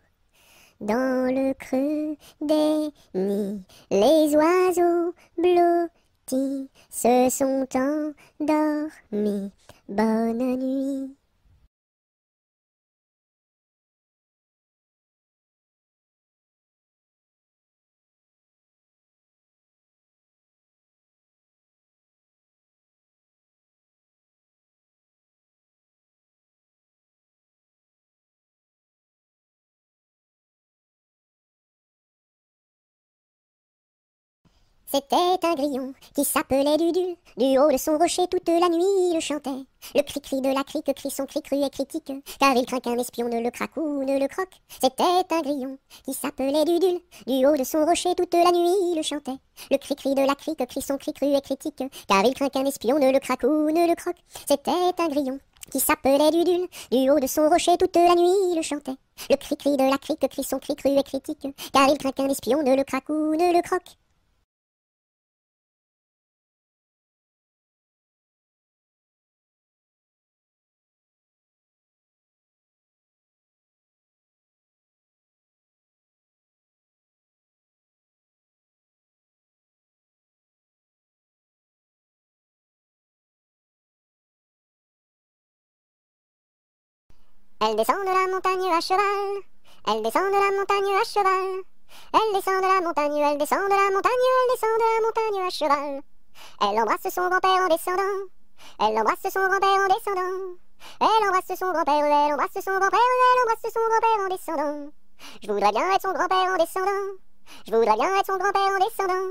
Dans le creux des nids, les oiseaux blottis se sont endormis. Bonne nuit. C'était un grillon qui s'appelait Dudule. Du haut de son rocher toute la nuit il chantait. Le cri-cri de la crique crie son cri cru et critique, car il craint qu'un espion ne le craque ou ne le croque. C'était un grillon qui s'appelait Dudule. Du haut de son rocher toute la nuit il chantait. Le cri-cri de la crique crie son cri cru et critique, car il craint qu'un espion ne le craque ou ne le croque. C'était un grillon qui s'appelait Dudule. Du haut de son rocher toute la nuit il chantait. Le cri-cri de la crique crie son cri cru et critique, car il craint qu'un espion ne le craque ou ne le croque. Elle descend de la montagne à cheval. Elle descend de la montagne à cheval. Elle descend de la montagne, elle descend de la montagne, elle descend de la montagne à cheval. Elle embrasse son grand-père en descendant. Elle embrasse son grand-père en descendant. Elle embrasse son grand-père, elle embrasse son grand-père, elle embrasse son grand-père en descendant. Je voudrais bien être son grand-père en descendant. Je voudrais bien être son grand-père en descendant.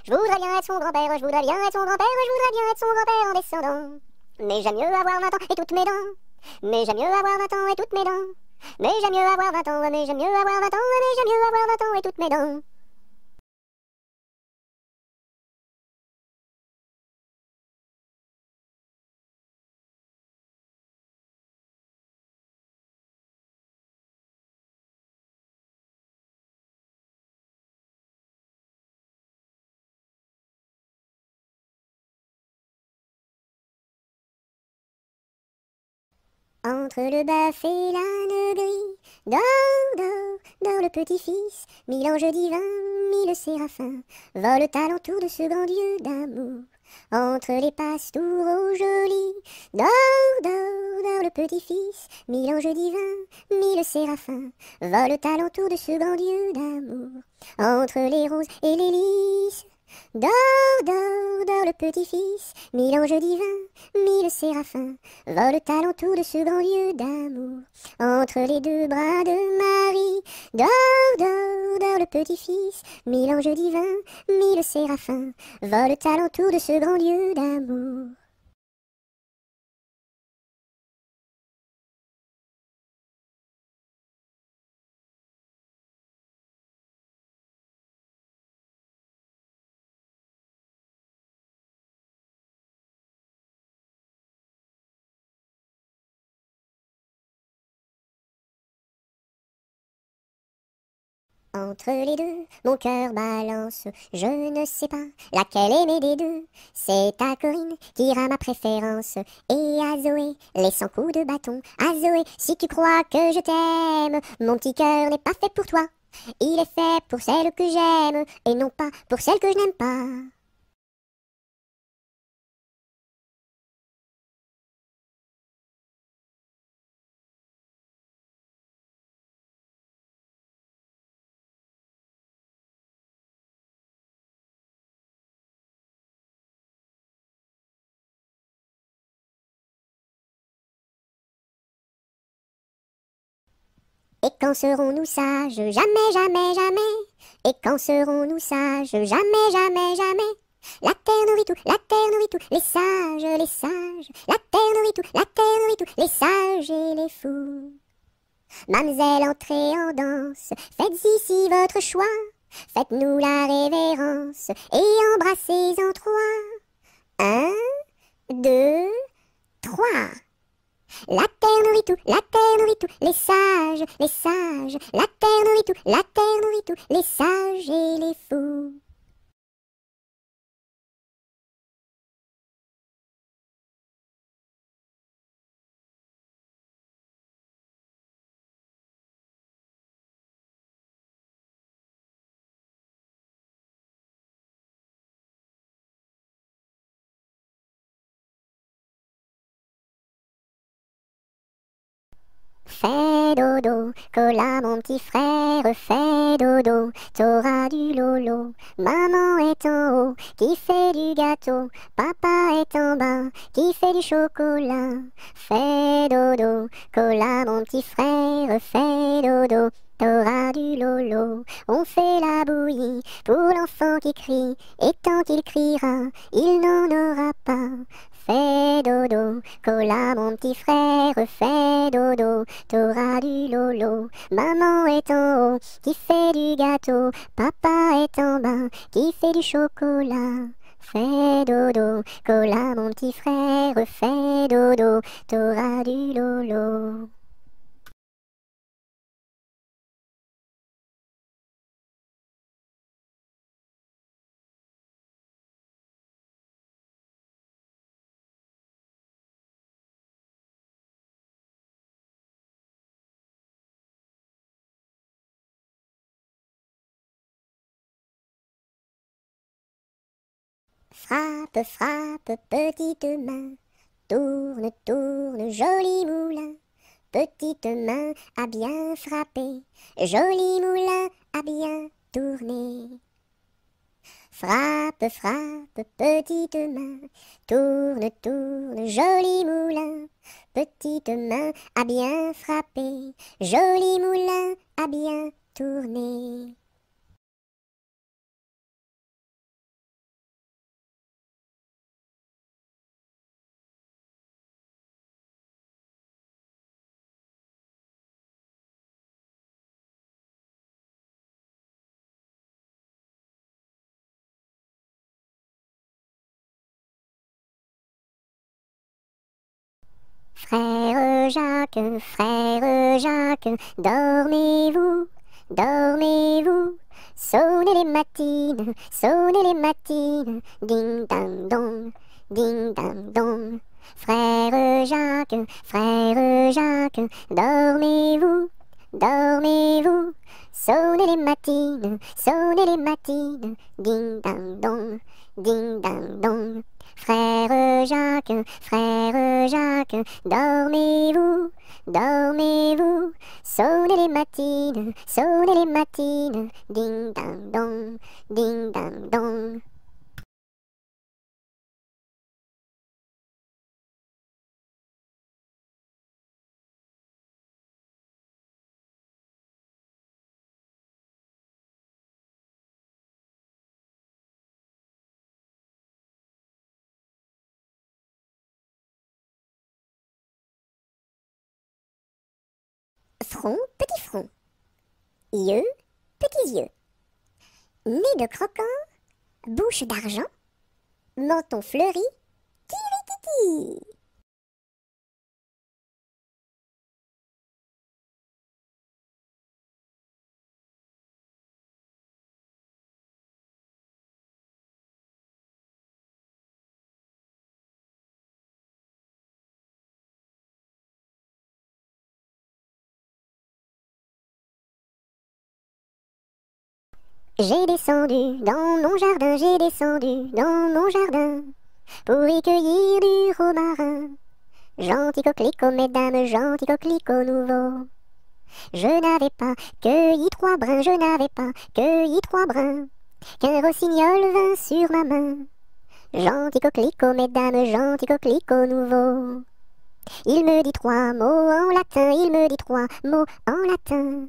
Je voudrais bien être son grand-père, je voudrais bien être son grand-père, je voudrais bien être son grand-père en descendant. Mais j'aime mieux avoir 20 ans et toutes mes dents. Mais j'aime mieux avoir 20 ans et toutes mes dents. Mais j'aime mieux avoir 20 ans, mais j'aime mieux avoir 20 ans, mais j'aime mieux avoir 20 ans et toutes mes dents. Entre le bœuf et l'âne gris, dors, dors, dors le petit-fils, mille anges divins, mille séraphins, volent alentour de ce grand Dieu d'amour. Entre les pastours aux jolis, dors, dors, dors le petit-fils, mille anges divins, mille séraphins, volent alentour de ce grand Dieu d'amour. Entre les roses et les lys, Dors, dors, dors le petit-fils, mille anges divins, mille séraphins, volent alentour de ce grand lieu d'amour, entre les deux bras de Marie. Dors, dors, dors le petit-fils, mille anges divins, mille séraphins, volent alentour de ce grand lieu d'amour. Entre les deux, mon cœur balance, je ne sais pas laquelle aimer des deux. C'est à Corinne qui ira ma préférence, et à Zoé, les 100 coups de bâton. À Zoé, si tu crois que je t'aime, mon petit cœur n'est pas fait pour toi. Il est fait pour celle que j'aime, et non pas pour celle que je n'aime pas. Et quand serons-nous sages? Jamais, jamais, jamais. Et quand serons-nous sages? Jamais, jamais, jamais. La terre nourrit tout, la terre nourrit tout, les sages, les sages. La terre nourrit tout, la terre nourrit tout, les sages et les fous. Mademoiselle, entrez en danse, faites ici votre choix. Faites-nous la révérence et embrassez en trois. 1, 2, 3. La terre nourrit tout, la terre nourrit tout, les sages, les sages. La terre nourrit tout, la terre nourrit tout, les sages et les fous. Fais dodo, cola mon petit frère, fais dodo, t'auras du lolo. Maman est en haut, qui fait du gâteau, papa est en bas, qui fait du chocolat. Fais dodo, cola mon petit frère, fais dodo, t'auras du lolo. On fait la bouillie pour l'enfant qui crie, et tant qu'il criera, il n'en aura pas. Fais dodo, cola mon petit frère, fais dodo, t'auras du lolo. Maman est en haut, qui fait du gâteau, papa est en bas, qui fait du chocolat. Fais dodo, cola mon petit frère, fais dodo, t'auras du lolo. Frappe, frappe, petite main, tourne, tourne, joli moulin. Petite main à bien frapper, joli moulin à bien tourner. Frappe, frappe, petite main, tourne, tourne, joli moulin. Petite main à bien frapper, joli moulin à bien tourner. Frère Jacques, dormez-vous, dormez-vous. Sonnez les matines, ding dang dong, ding dang dong. Frère Jacques, dormez-vous, dormez-vous. Sonnez les matines, ding dang dong, ding dang dong. Frère Jacques, dormez-vous, dormez-vous. Sonnez les matines, ding dang dong, ding dang dong. Front, petit front. Yeux, petits yeux. Nez de croquant, bouche d'argent, menton fleuri, tiri-titi. J'ai descendu dans mon jardin, j'ai descendu dans mon jardin pour y cueillir du romarin. Gentil coquelicot, mesdames, gentil coquelicot nouveau. Je n'avais pas cueilli 3 brins, je n'avais pas cueilli 3 brins, qu'un rossignol vint sur ma main. Gentil coquelicot, mesdames, gentil coquelicot nouveau. Il me dit 3 mots en latin, il me dit 3 mots en latin,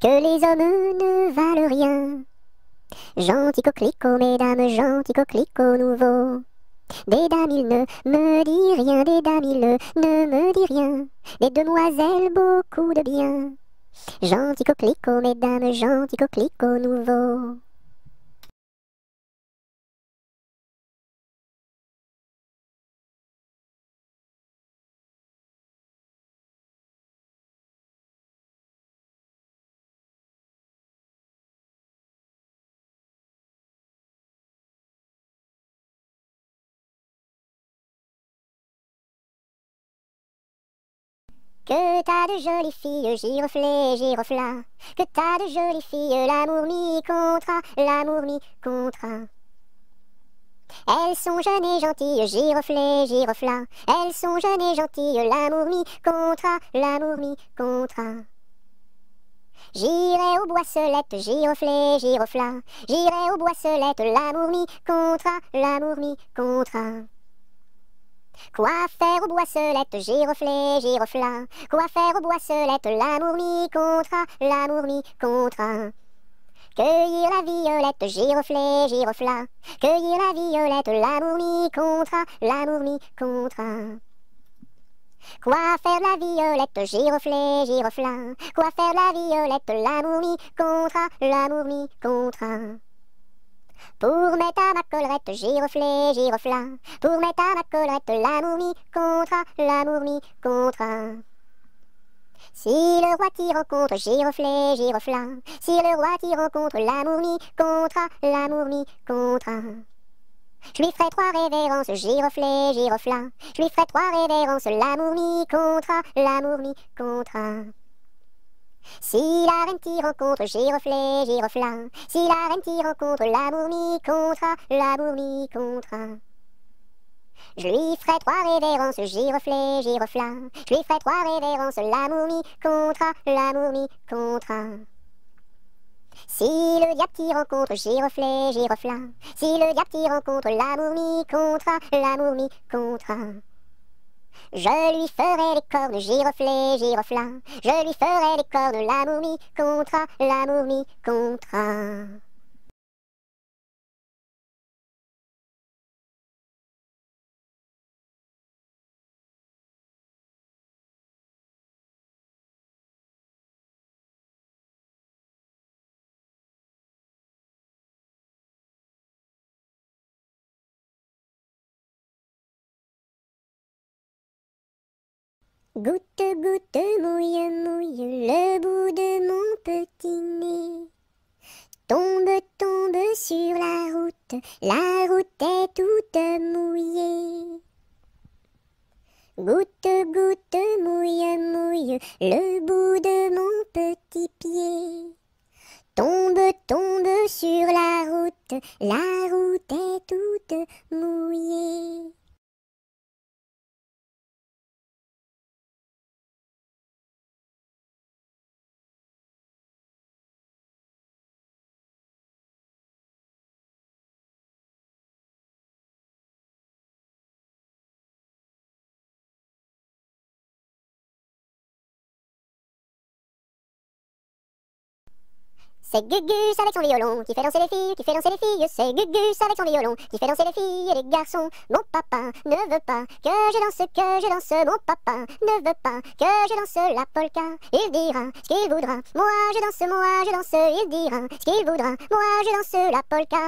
que les hommes ne valent rien. Gentil coquelicot, mesdames, gentil coquelicot nouveau. Des dames, il ne me dit rien, des dames, il ne me dit rien, des demoiselles, beaucoup de bien. Gentil coquelicot, mesdames, gentil coquelicot nouveau. Que t'as de jolies filles, giroflées, girofla. Que t'as de jolies filles, l'amour mi contra, l'amour mi contra. Elles sont jeunes et gentilles, giroflées, girofla. Elles sont jeunes et gentilles, l'amour mi contra, l'amour mi contra. J'irai aux boisselettes, giroflées, girofla. J'irai aux boisselettes, l'amour mi contra, l'amour mi contra. Quoi faire aux boisselettes, giroflées, girofla? Quoi faire aux boisselettes, l'amour mi contra, l'amour mi contra. Cueillir la violette, giroflée, girofla. Cueillir la violette, l'amour mi contra, l'amour mi contra. Quoi faire la violette, giroflée, girofla? Quoi faire la violette, l'amour mi contra, l'amour mi contra. Pour mettre à ma collerette, giroflée, girofla. Pour mettre à ma collerette, l'amour mi contra, l'amour mi contra. Si le roi t'y rencontre, giroflée, girofla. Si le roi t'y rencontre, l'amour mi contra, l'amour mi contra. Je lui ferai 3 révérences, giroflée, girofla. Je lui ferai 3 révérences, l'amour mi contra, l'amour mi contra. Si la reine t'y rencontre, giroflée, girofla. Si la reine t'y rencontre, l'amour mi contra, l'amour mi contra. Je lui ferai 3 révérences, giroflée, girofla. Je lui ferai 3 révérences, l'amour mi contra, l'amour mi contra. Si le diable t'y rencontre, giroflée, girofla. Si le diable t'y rencontre, l'amour mi contra, l'amour mi contra. Je lui ferai les cornes, giroflée, girofla. Je lui ferai les cornes, l'amour mi contra, l'amour mi contra. Goutte, goutte, mouille, mouille le bout de mon petit nez. Tombe, tombe sur la route est toute mouillée. Goutte, goutte, mouille, mouille le bout de mon petit pied. Tombe, tombe sur la route est toute mouillée. C'est Gugus avec son violon qui fait danser les filles, qui fait danser les filles. C'est Gugus avec son violon qui fait danser les filles et les garçons. Mon papa ne veut pas que je danse. Mon papa ne veut pas que je danse la polka. Il dira ce qu'il voudra. Moi je danse. Il dira ce qu'il voudra. Moi je danse la polka.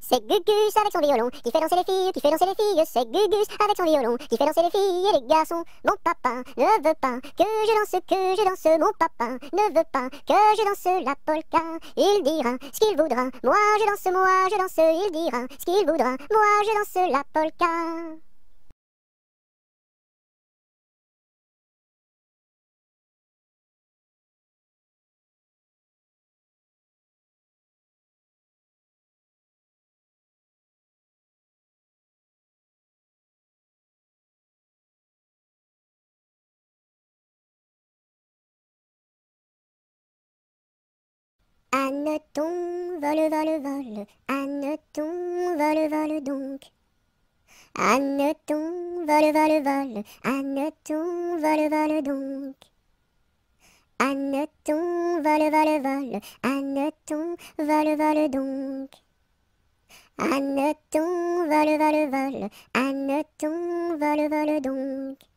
C'est Gugus avec son violon qui fait danser les filles, qui fait danser les filles. C'est Gugus avec son violon qui fait danser les filles et les garçons. Mon papa ne veut pas que je danse. Mon papa ne veut pas que je danse la polka. Il dira ce qu'il voudra. Moi je danse. Il dira ce qu'il voudra. Moi je danse la polka. Anneton, vole, Anneton, vole donc. Anneton, vole, Anneton, vole donc. Anneton, vole, Anneton, vole donc. Anneton, vole, Anneton, vole donc.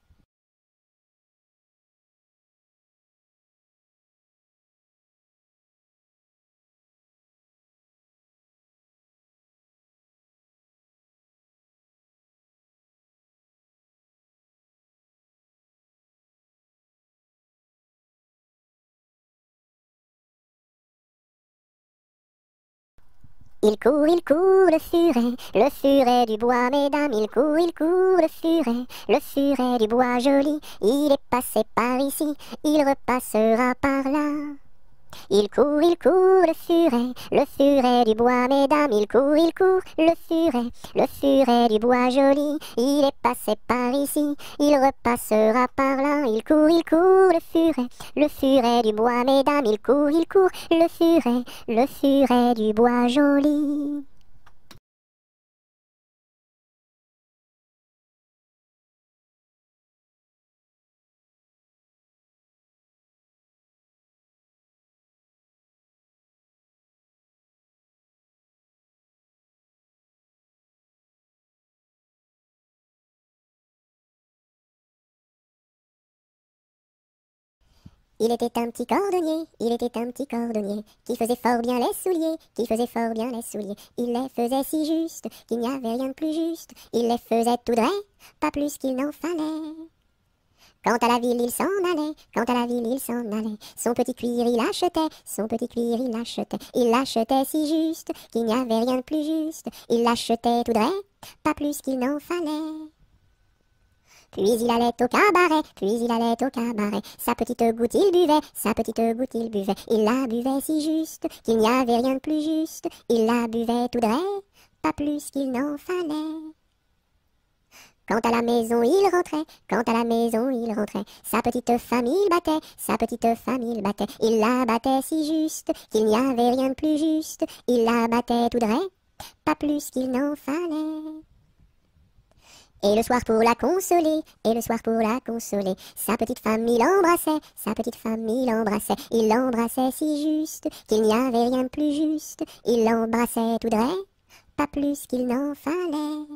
Il court, le furet du bois, mesdames. Il court, le furet du bois joli. Il est passé par ici, il repassera par là. Il court, le furet du bois, mesdames. Il court, le furet du bois joli. Il est passé par ici, il repassera par là. Il court, le furet du bois, mesdames. Il court, le furet du bois joli. Il était un petit cordonnier, qui faisait fort bien les souliers, Il les faisait si juste, qu'il n'y avait rien de plus juste. Il les faisait tout droit, pas plus qu'il n'en fallait. Quant à la ville, il s'en allait, Son petit cuir, il achetait, Il l'achetait si juste, qu'il n'y avait rien de plus juste. Il l'achetait tout droit, pas plus qu'il n'en fallait. Puis il allait au cabaret, Sa petite goutte il buvait, Il la buvait si juste, qu'il n'y avait rien de plus juste. Il la buvait tout droit, pas plus qu'il n'en fallait. Quant à la maison il rentrait, Sa petite famille il battait, Il la battait si juste, qu'il n'y avait rien de plus juste. Il la battait tout droit, pas plus qu'il n'en fallait. Et le soir pour la consoler, Sa petite femme il l'embrassait, Il l'embrassait si juste, qu'il n'y avait rien de plus juste. Il l'embrassait tout droit, pas plus qu'il n'en fallait.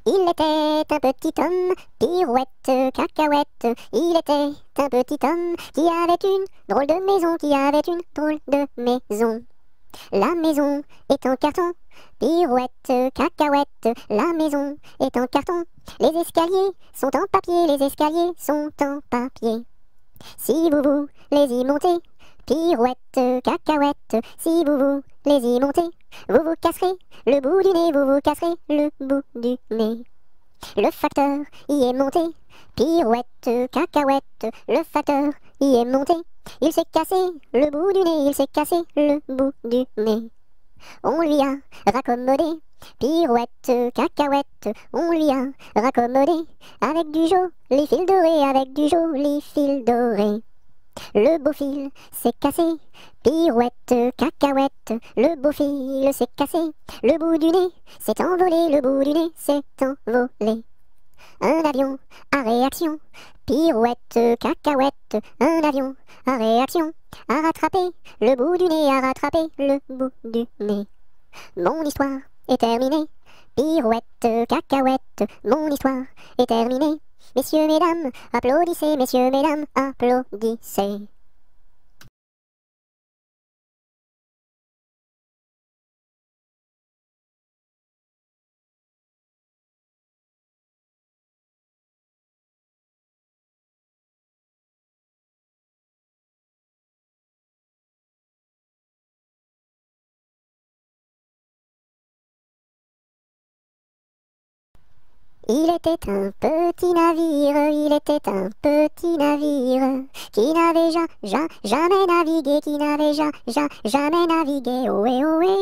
Il était un petit homme, pirouette, cacahuète. Il était un petit homme qui avait une drôle de maison, La maison est en carton, pirouette, cacahuète. La maison est en carton. Les escaliers sont en papier, Si vous les y montez, pirouette, cacahuète. Si vous les y montez, vous vous casserez le bout du nez, Le facteur y est monté, pirouette, cacahuète. Le facteur y est monté, il s'est cassé le bout du nez, On lui a raccommodé Pirouette, cacahuète, on lui a raccommodé avec du joli fil doré, avec du joli fil doré. Le beau fil s'est cassé, pirouette, cacahuète, le beau fil s'est cassé, le bout du nez s'est envolé, le bout du nez s'est envolé. Un avion à réaction, pirouette, cacahuète, un avion à réaction, à rattraper le bout du nez, à rattraper le bout du nez. Mon histoire est terminée, pirouette, cacahuète, mon histoire est terminée. Messieurs, mesdames, applaudissez, messieurs, mesdames, applaudissez. Il était un petit navire, il était un petit navire qui n'avait jamais navigué, qui n'avait jamais navigué. Ohé, ohé,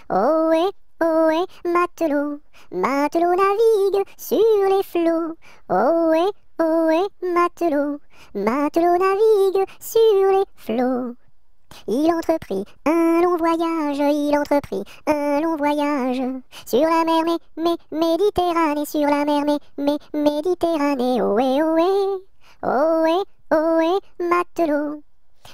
ohé, ohé, matelot, matelot navigue sur les flots. Ohé, ohé, matelot, matelot navigue sur les flots. Il entreprit un long voyage, il entreprit un long voyage sur la mer Méditerranée, sur la mer Méditerranée. Ohé, ohé, ohé, ohé, matelot,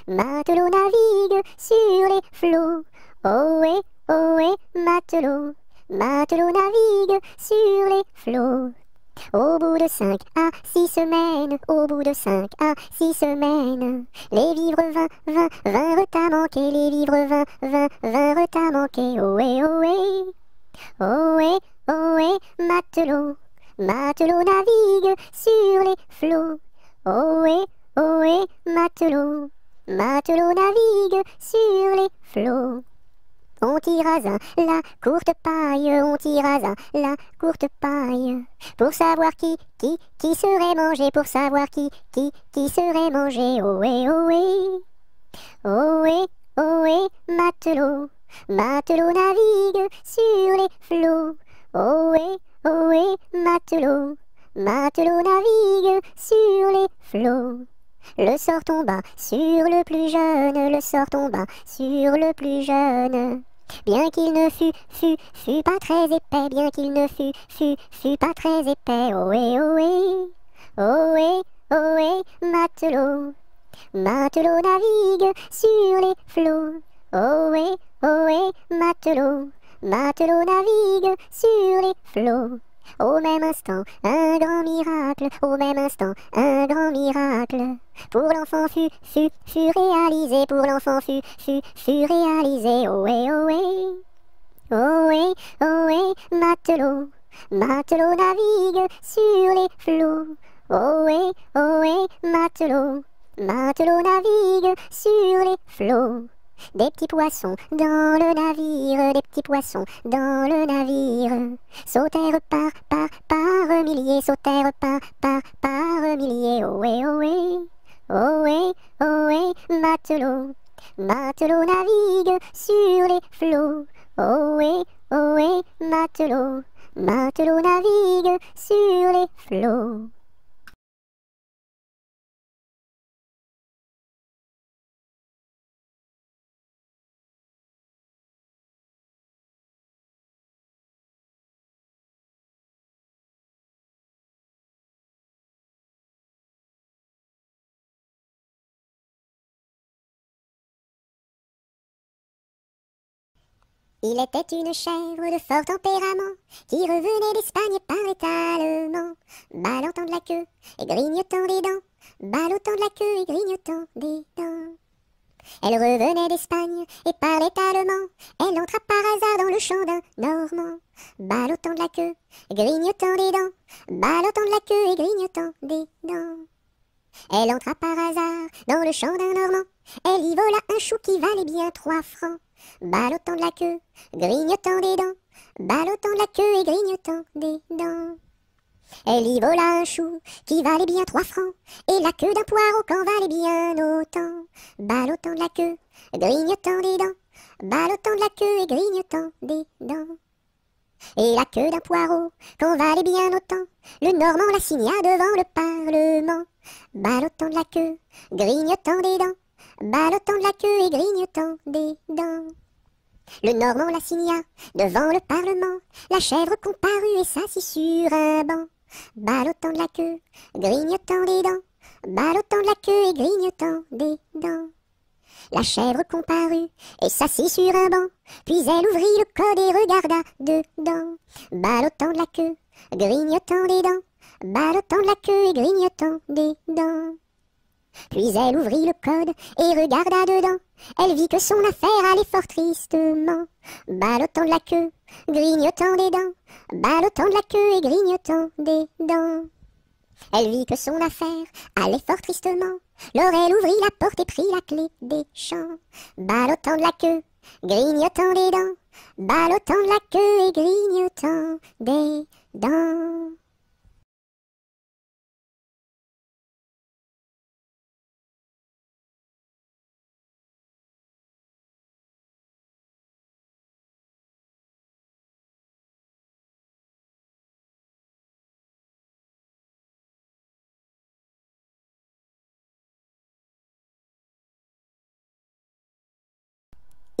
matelot navigue sur les flots. Ohé, ohé, matelot, matelot navigue sur les flots. Au bout de 5 à 6 semaines, au bout de 5 à 6 semaines, les vivres vinrent à manquer, les vivres vinrent à manquer. Ohé, ohé, ohé, ohé, matelot, matelot navigue sur les flots. Ohé, ohé, matelot, matelot navigue sur les flots. On tira la courte paille, on tira la courte paille, pour savoir qui serait mangé, pour savoir qui serait mangé. Ohé, ohé, ohé, ohé, matelot, matelot navigue sur les flots. Ohé, ohé, matelot, matelot navigue sur les flots. Le sort tomba sur le plus jeune, le sort tomba sur le plus jeune. Bien qu'il ne fût pas très épais, bien qu'il ne fût pas très épais. Ohé, ohé, ohé, ohé, matelot, matelot navigue sur les flots. Ohé, ohé, matelot, matelot navigue sur les flots. Au même instant, un grand miracle, au même instant, un grand miracle. Pour l'enfant fut réalisé, pour l'enfant fut réalisé. Ohé, ohé, ohé, ohé, matelot, matelot navigue sur les flots. Ohé, ohé, matelot, matelot navigue sur les flots. Des petits poissons dans le navire, des petits poissons dans le navire, sautèrent par milliers, sautèrent par milliers. Ohé, ohé, ohé, ohé, matelot, matelot navigue sur les flots. Ohé, ohé, matelot, matelot navigue sur les flots. Il était une chèvre de fort tempérament qui revenait d'Espagne par étalement, ballottant de la queue et grignotant des dents, ballottant de la queue et grignotant des dents. Elle revenait d'Espagne et parlait allemand, elle entra par hasard dans le champ d'un Normand, ballottant de la queue, grignotant des dents, ballottant de la queue et grignotant des dents. Elle entra par hasard dans le champ d'un Normand, elle y vola un chou qui valait bien 3 francs. Ballottant de la queue, grignotant des dents, ballottant de la queue et grignotant des dents. Elle y vola un chou qui valait bien 3 francs, et la queue d'un poireau qu'en valait bien autant. Ballottant de la queue, grignotant des dents, ballottant de la queue et grignotant des dents. et la queue d'un poireau, qu'en valait bien autant le Normand la signa devant le Parlement, ballottant de la queue, grignotant des dents, ballottant de la queue et grignotant des dents. Le Normand la signa devant le Parlement, la chèvre comparut et s'assit sur un banc, ballottant de la queue, grignotant des dents, ballottant de la queue et grignotant des dents. La chèvre comparut et s'assit sur un banc, puis elle ouvrit le code et regarda dedans, ballottant de la queue, grignotant des dents, ballottant de la queue et grignotant des dents. Puis elle ouvrit le code et regarda dedans, elle vit que son affaire allait fort tristement, ballottant de la queue, grignotant des dents, ballottant de la queue et grignotant des dents. Elle vit que son affaire allait fort tristement, alors elle ouvrit la porte et prit la clé des champs, ballottant de la queue, grignotant des dents, ballottant de la queue et grignotant des dents.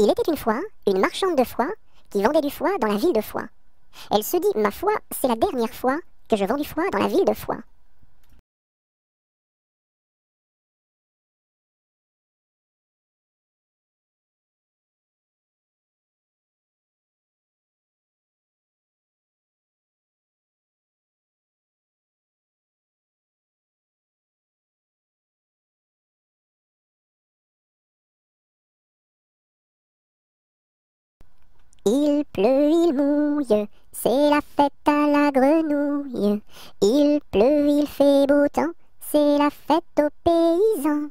Il était une fois une marchande de foie qui vendait du foie dans la ville de Foix. Elle se dit, ma foi, c'est la dernière fois que je vends du foie dans la ville de Foix. Il pleut, il mouille, c'est la fête à la grenouille. Il pleut, il fait beau temps, c'est la fête aux paysans.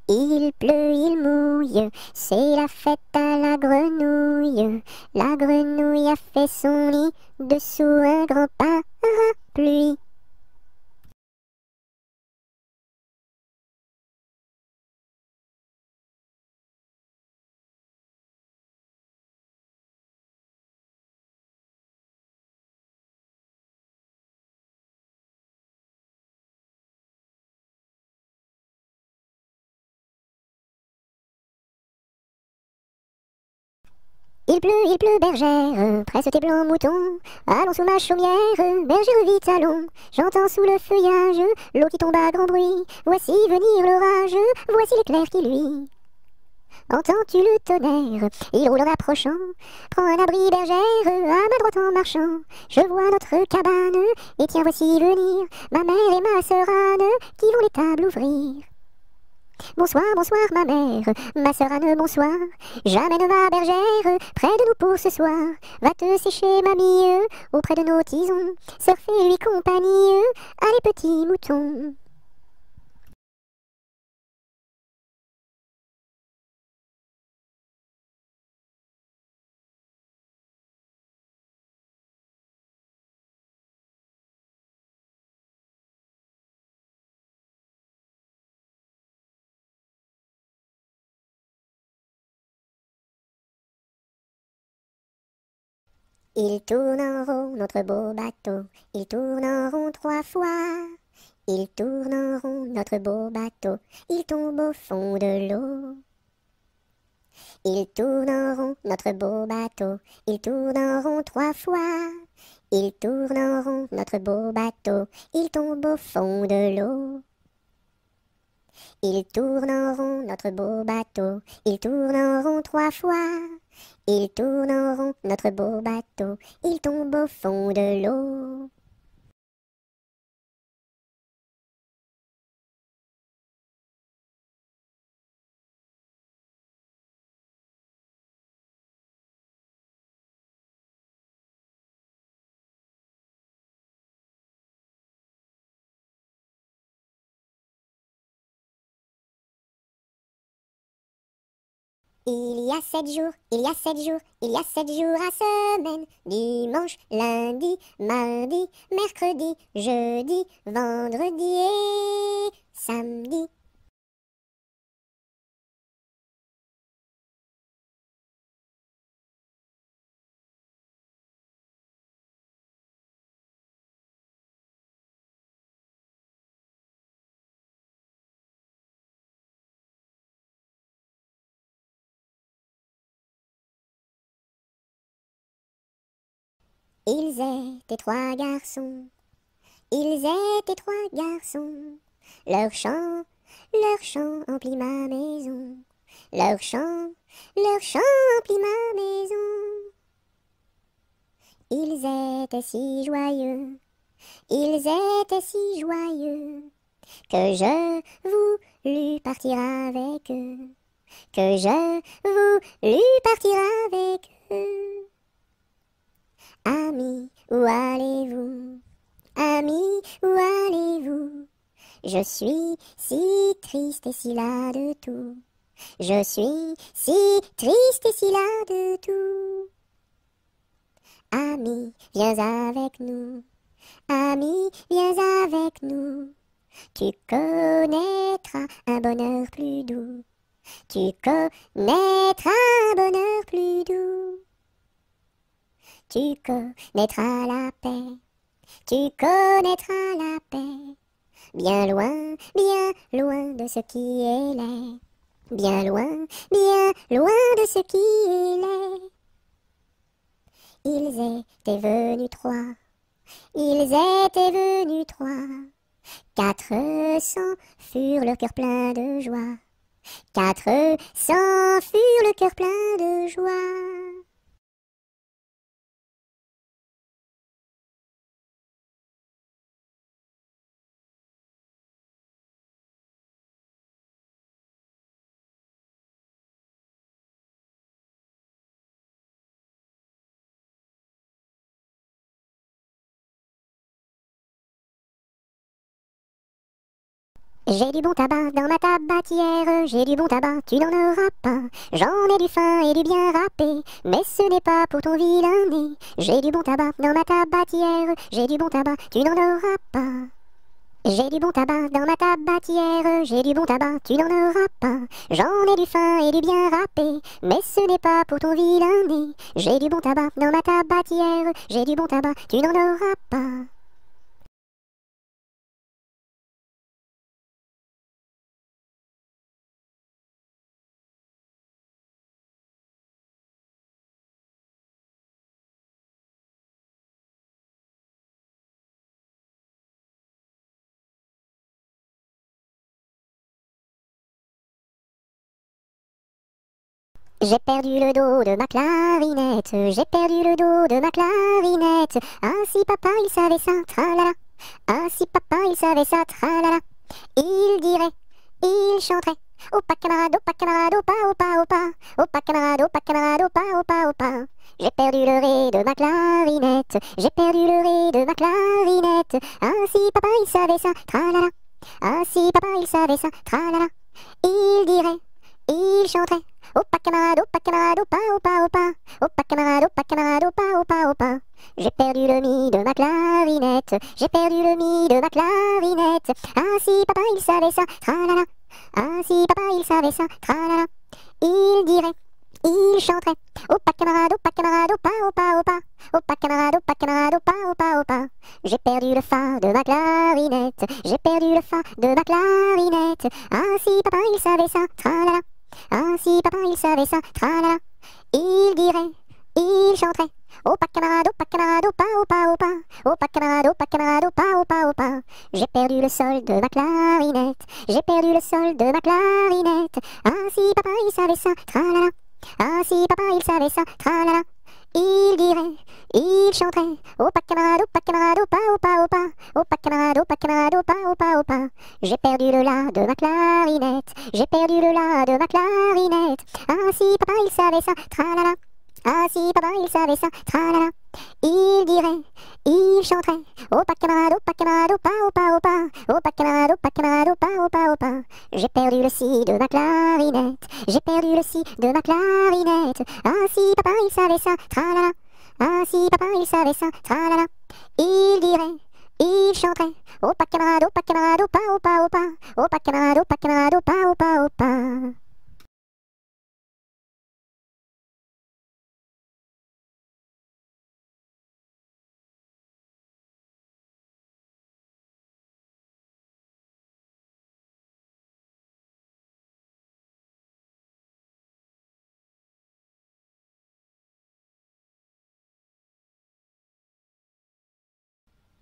Il pleut, il mouille, c'est la fête à la grenouille. La grenouille a fait son lit dessous un grand parapluie. Il pleut, bergère, presse tes blancs moutons. Allons sous ma chaumière, bergère vite allons. J'entends sous le feuillage l'eau qui tombe à grand bruit. Voici venir l'orage, voici l'éclair qui luit. Entends-tu le tonnerre? Il roule en approchant. Prends un abri, bergère, à ma droite en marchant. Je vois notre cabane, et tiens voici venir ma mère et ma sœur Anne, qui vont les tables ouvrir. Bonsoir, bonsoir ma sœur Anne, bonsoir. J'amène ma bergère près de nous pour ce soir. Va te sécher, mamie, auprès de nos tisons. Sœur, fais-lui compagnie, allez petits moutons. Il tourne en rond notre beau bateau, il tourne en rond 3 fois. Il tourne en rond notre beau bateau, il tombe au fond de l'eau. Il tourne en rond notre beau bateau, il tourne en rond 3 fois. Il tourne en rond notre beau bateau, il tombe au fond de l'eau. Il tourne en rond notre beau bateau, il tourne en rond 3 fois. Il tourne en rond notre beau bateau, il tombe au fond de l'eau. Il y a 7 jours, il y a 7 jours, il y a 7 jours à semaine. Dimanche, lundi, mardi, mercredi, jeudi, vendredi et samedi. Ils étaient trois garçons, ils étaient trois garçons. Leur chant emplit ma maison. Leur chant emplit ma maison. Ils étaient si joyeux, ils étaient si joyeux, que je voulus partir avec eux, que je voulus partir avec eux. Amis, où allez-vous? Amis, où allez-vous? Je suis si triste et si las de tout. Je suis si triste et si las de tout. Ami, viens avec nous. Ami, viens avec nous. Tu connaîtras un bonheur plus doux. Tu connaîtras un bonheur plus doux. Tu connaîtras la paix. Tu connaîtras la paix. Bien loin de ce qui est laid. Bien loin de ce qui est laid. Ils étaient venus trois. Ils étaient venus trois. 400 furent le cœur plein de joie. 400 furent le cœur plein de joie. J'ai du bon tabac dans ma tabatière, j'ai du bon tabac, tu n'en auras pas. J'en ai du fin et du bien râpé, mais ce n'est pas pour ton vilain nez. J'ai du bon tabac dans ma tabatière, j'ai du bon tabac, tu n'en auras pas. J'ai du bon tabac dans ma tabatière, j'ai du bon tabac, tu n'en auras pas. J'en ai du fin et du bien râpé, mais ce n'est pas pour ton vilain nez. J'ai du bon tabac dans ma tabatière, j'ai du bon tabac, tu n'en auras pas. J'ai perdu le dos de ma clarinette, j'ai perdu le dos de ma clarinette. Ah si papa il savait ça, tralala. Ah si papa il savait ça, tralala. Il dirait, il chanterait. Opa camarade, opa, opa, opa. Opa camarade, opa, opa, opa. J'ai perdu le ré de ma clarinette, j'ai perdu le ré de ma clarinette. Ah si papa il savait ça, tralala. Ah si papa il savait ça, tralala. Il dirait, il chanterait. Opa camarade, opa, opa, opa. Opa camarade, opa, opa, opa. J'ai perdu le mi de ma clarinette. J'ai perdu le mi de ma clarinette. Ah si papa il savait ça, tralala. Ah si papa il savait ça, tralala. Il dirait, il chanterait. Opa camarade, opa, opa, opa. Opa camarade, opa, opa, opa. J'ai perdu le fa de ma clarinette. J'ai perdu le fa de ma clarinette. Ah si papa il savait ça, tralala. Ah si papa il savait ça, tralala. Il dirait, il chanterait. Opa camarade, opa, opa, opa. Opa camarade, opa, opa, opa. J'ai perdu le sol de ma clarinette. J'ai perdu le sol de ma clarinette. Ah si papa il savait ça, tralala. Ah si papa il savait ça, tralala. Il dirait, il chanterait. Opa camarade, opa, opa, opa. Opa camarade, opa, opa, opa. J'ai perdu le la de ma clarinette. J'ai perdu le la de ma clarinette. Ah si papa il savait ça, tralala. Ah si papa il savait ça, tralala. Il dirait, il chanterait. Opa camarade, opa, opa, opa. Opa camarade, opa, opa, opa. J'ai perdu le si de ma clarinette. J'ai perdu le si de ma clarinette. Ah si papa il savait ça, tralala. Ah si papa il savait ça, tralala. Il dirait, il chanterait. Opa camarade, opa, opa, opa. Opa camarade, opa, opa, opa.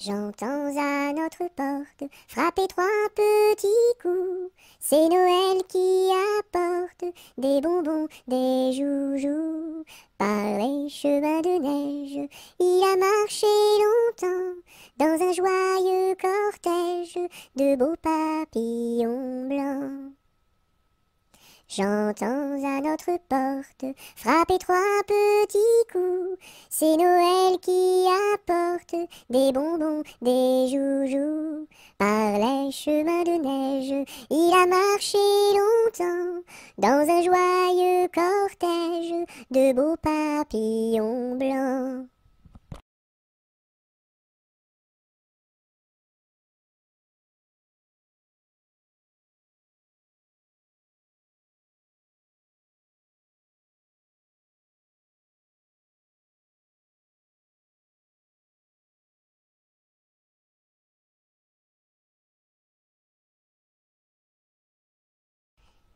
J'entends à notre porte frapper trois petits coups. C'est Noël qui apporte des bonbons, des joujoux. Par les chemins de neige, il a marché longtemps dans un joyeux cortège de beaux papillons blancs. J'entends à notre porte frapper trois petits coups. C'est Noël qui apporte des bonbons, des joujoux. Par les chemins de neige, il a marché longtemps dans un joyeux cortège de beaux papillons blancs.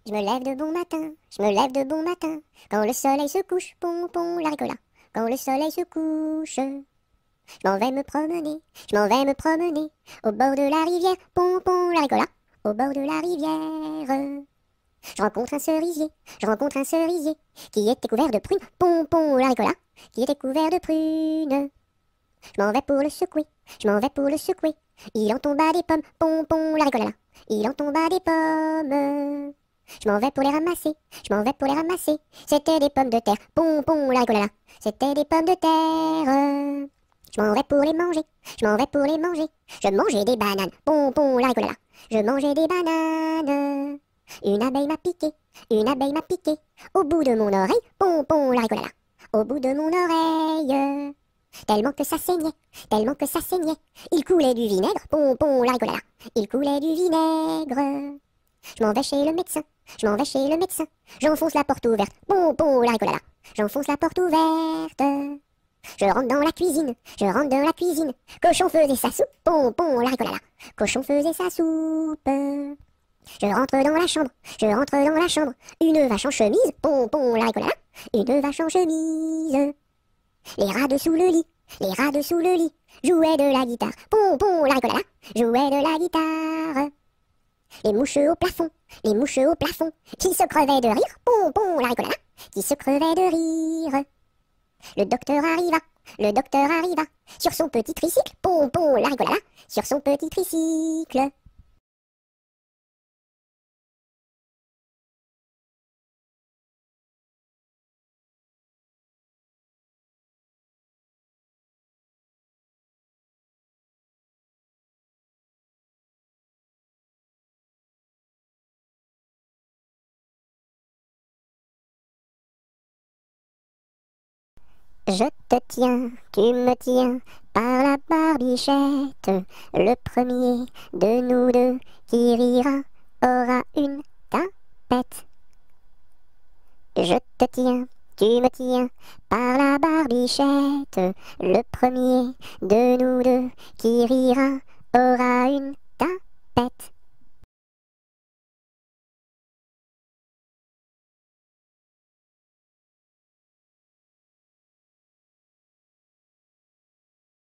Je me lève de bon matin, je me lève de bon matin, quand le soleil se couche, pompon la ricola, quand le soleil se couche. Je m'en vais me promener, je m'en vais me promener, au bord de la rivière, pompon la ricola, au bord de la rivière. Je rencontre un cerisier, je rencontre un cerisier, qui était couvert de prunes, pompon la ricola, qui était couvert de prunes. Je m'en vais pour le secouer, je m'en vais pour le secouer, il en tomba des pommes, pompon la ricola, il en tomba des pommes. Je m'en vais pour les ramasser, je m'en vais pour les ramasser. C'était des pommes de terre, pompon la ricolala. C'était des pommes de terre. Je m'en vais pour les manger, je m'en vais pour les manger. Je mangeais des bananes, pompon la ricolala. Je mangeais des bananes. Une abeille m'a piqué, une abeille m'a piqué. Au bout de mon oreille, pompon la ricolala. Au bout de mon oreille. Tellement que ça saignait, tellement que ça saignait. Il coulait du vinaigre, pompon la ricolala. Il coulait du vinaigre. Je m'en vais chez le médecin, je m'en vais chez le médecin. J'enfonce la porte ouverte, pompon la ricolala. J'enfonce la porte ouverte. Je rentre dans la cuisine, je rentre dans la cuisine. Cochon faisait sa soupe, pompon la ricolala. Cochon faisait sa soupe. Je rentre dans la chambre, je rentre dans la chambre. Une vache en chemise, pompon la ricolala. Une vache en chemise. Les rats dessous le lit, les rats dessous le lit. Jouaient de la guitare, pompon la ricolala. Jouaient de la guitare. Les mouches au plafond, les mouches au plafond, qui se crevaient de rire, pompon la ricolala, qui se crevaient de rire. Le docteur arriva, sur son petit tricycle, pompon la ricolala, sur son petit tricycle. Je te tiens, tu me tiens, par la barbichette. Le premier de nous deux qui rira aura une tapette. Je te tiens, tu me tiens, par la barbichette. Le premier de nous deux qui rira aura une tapette.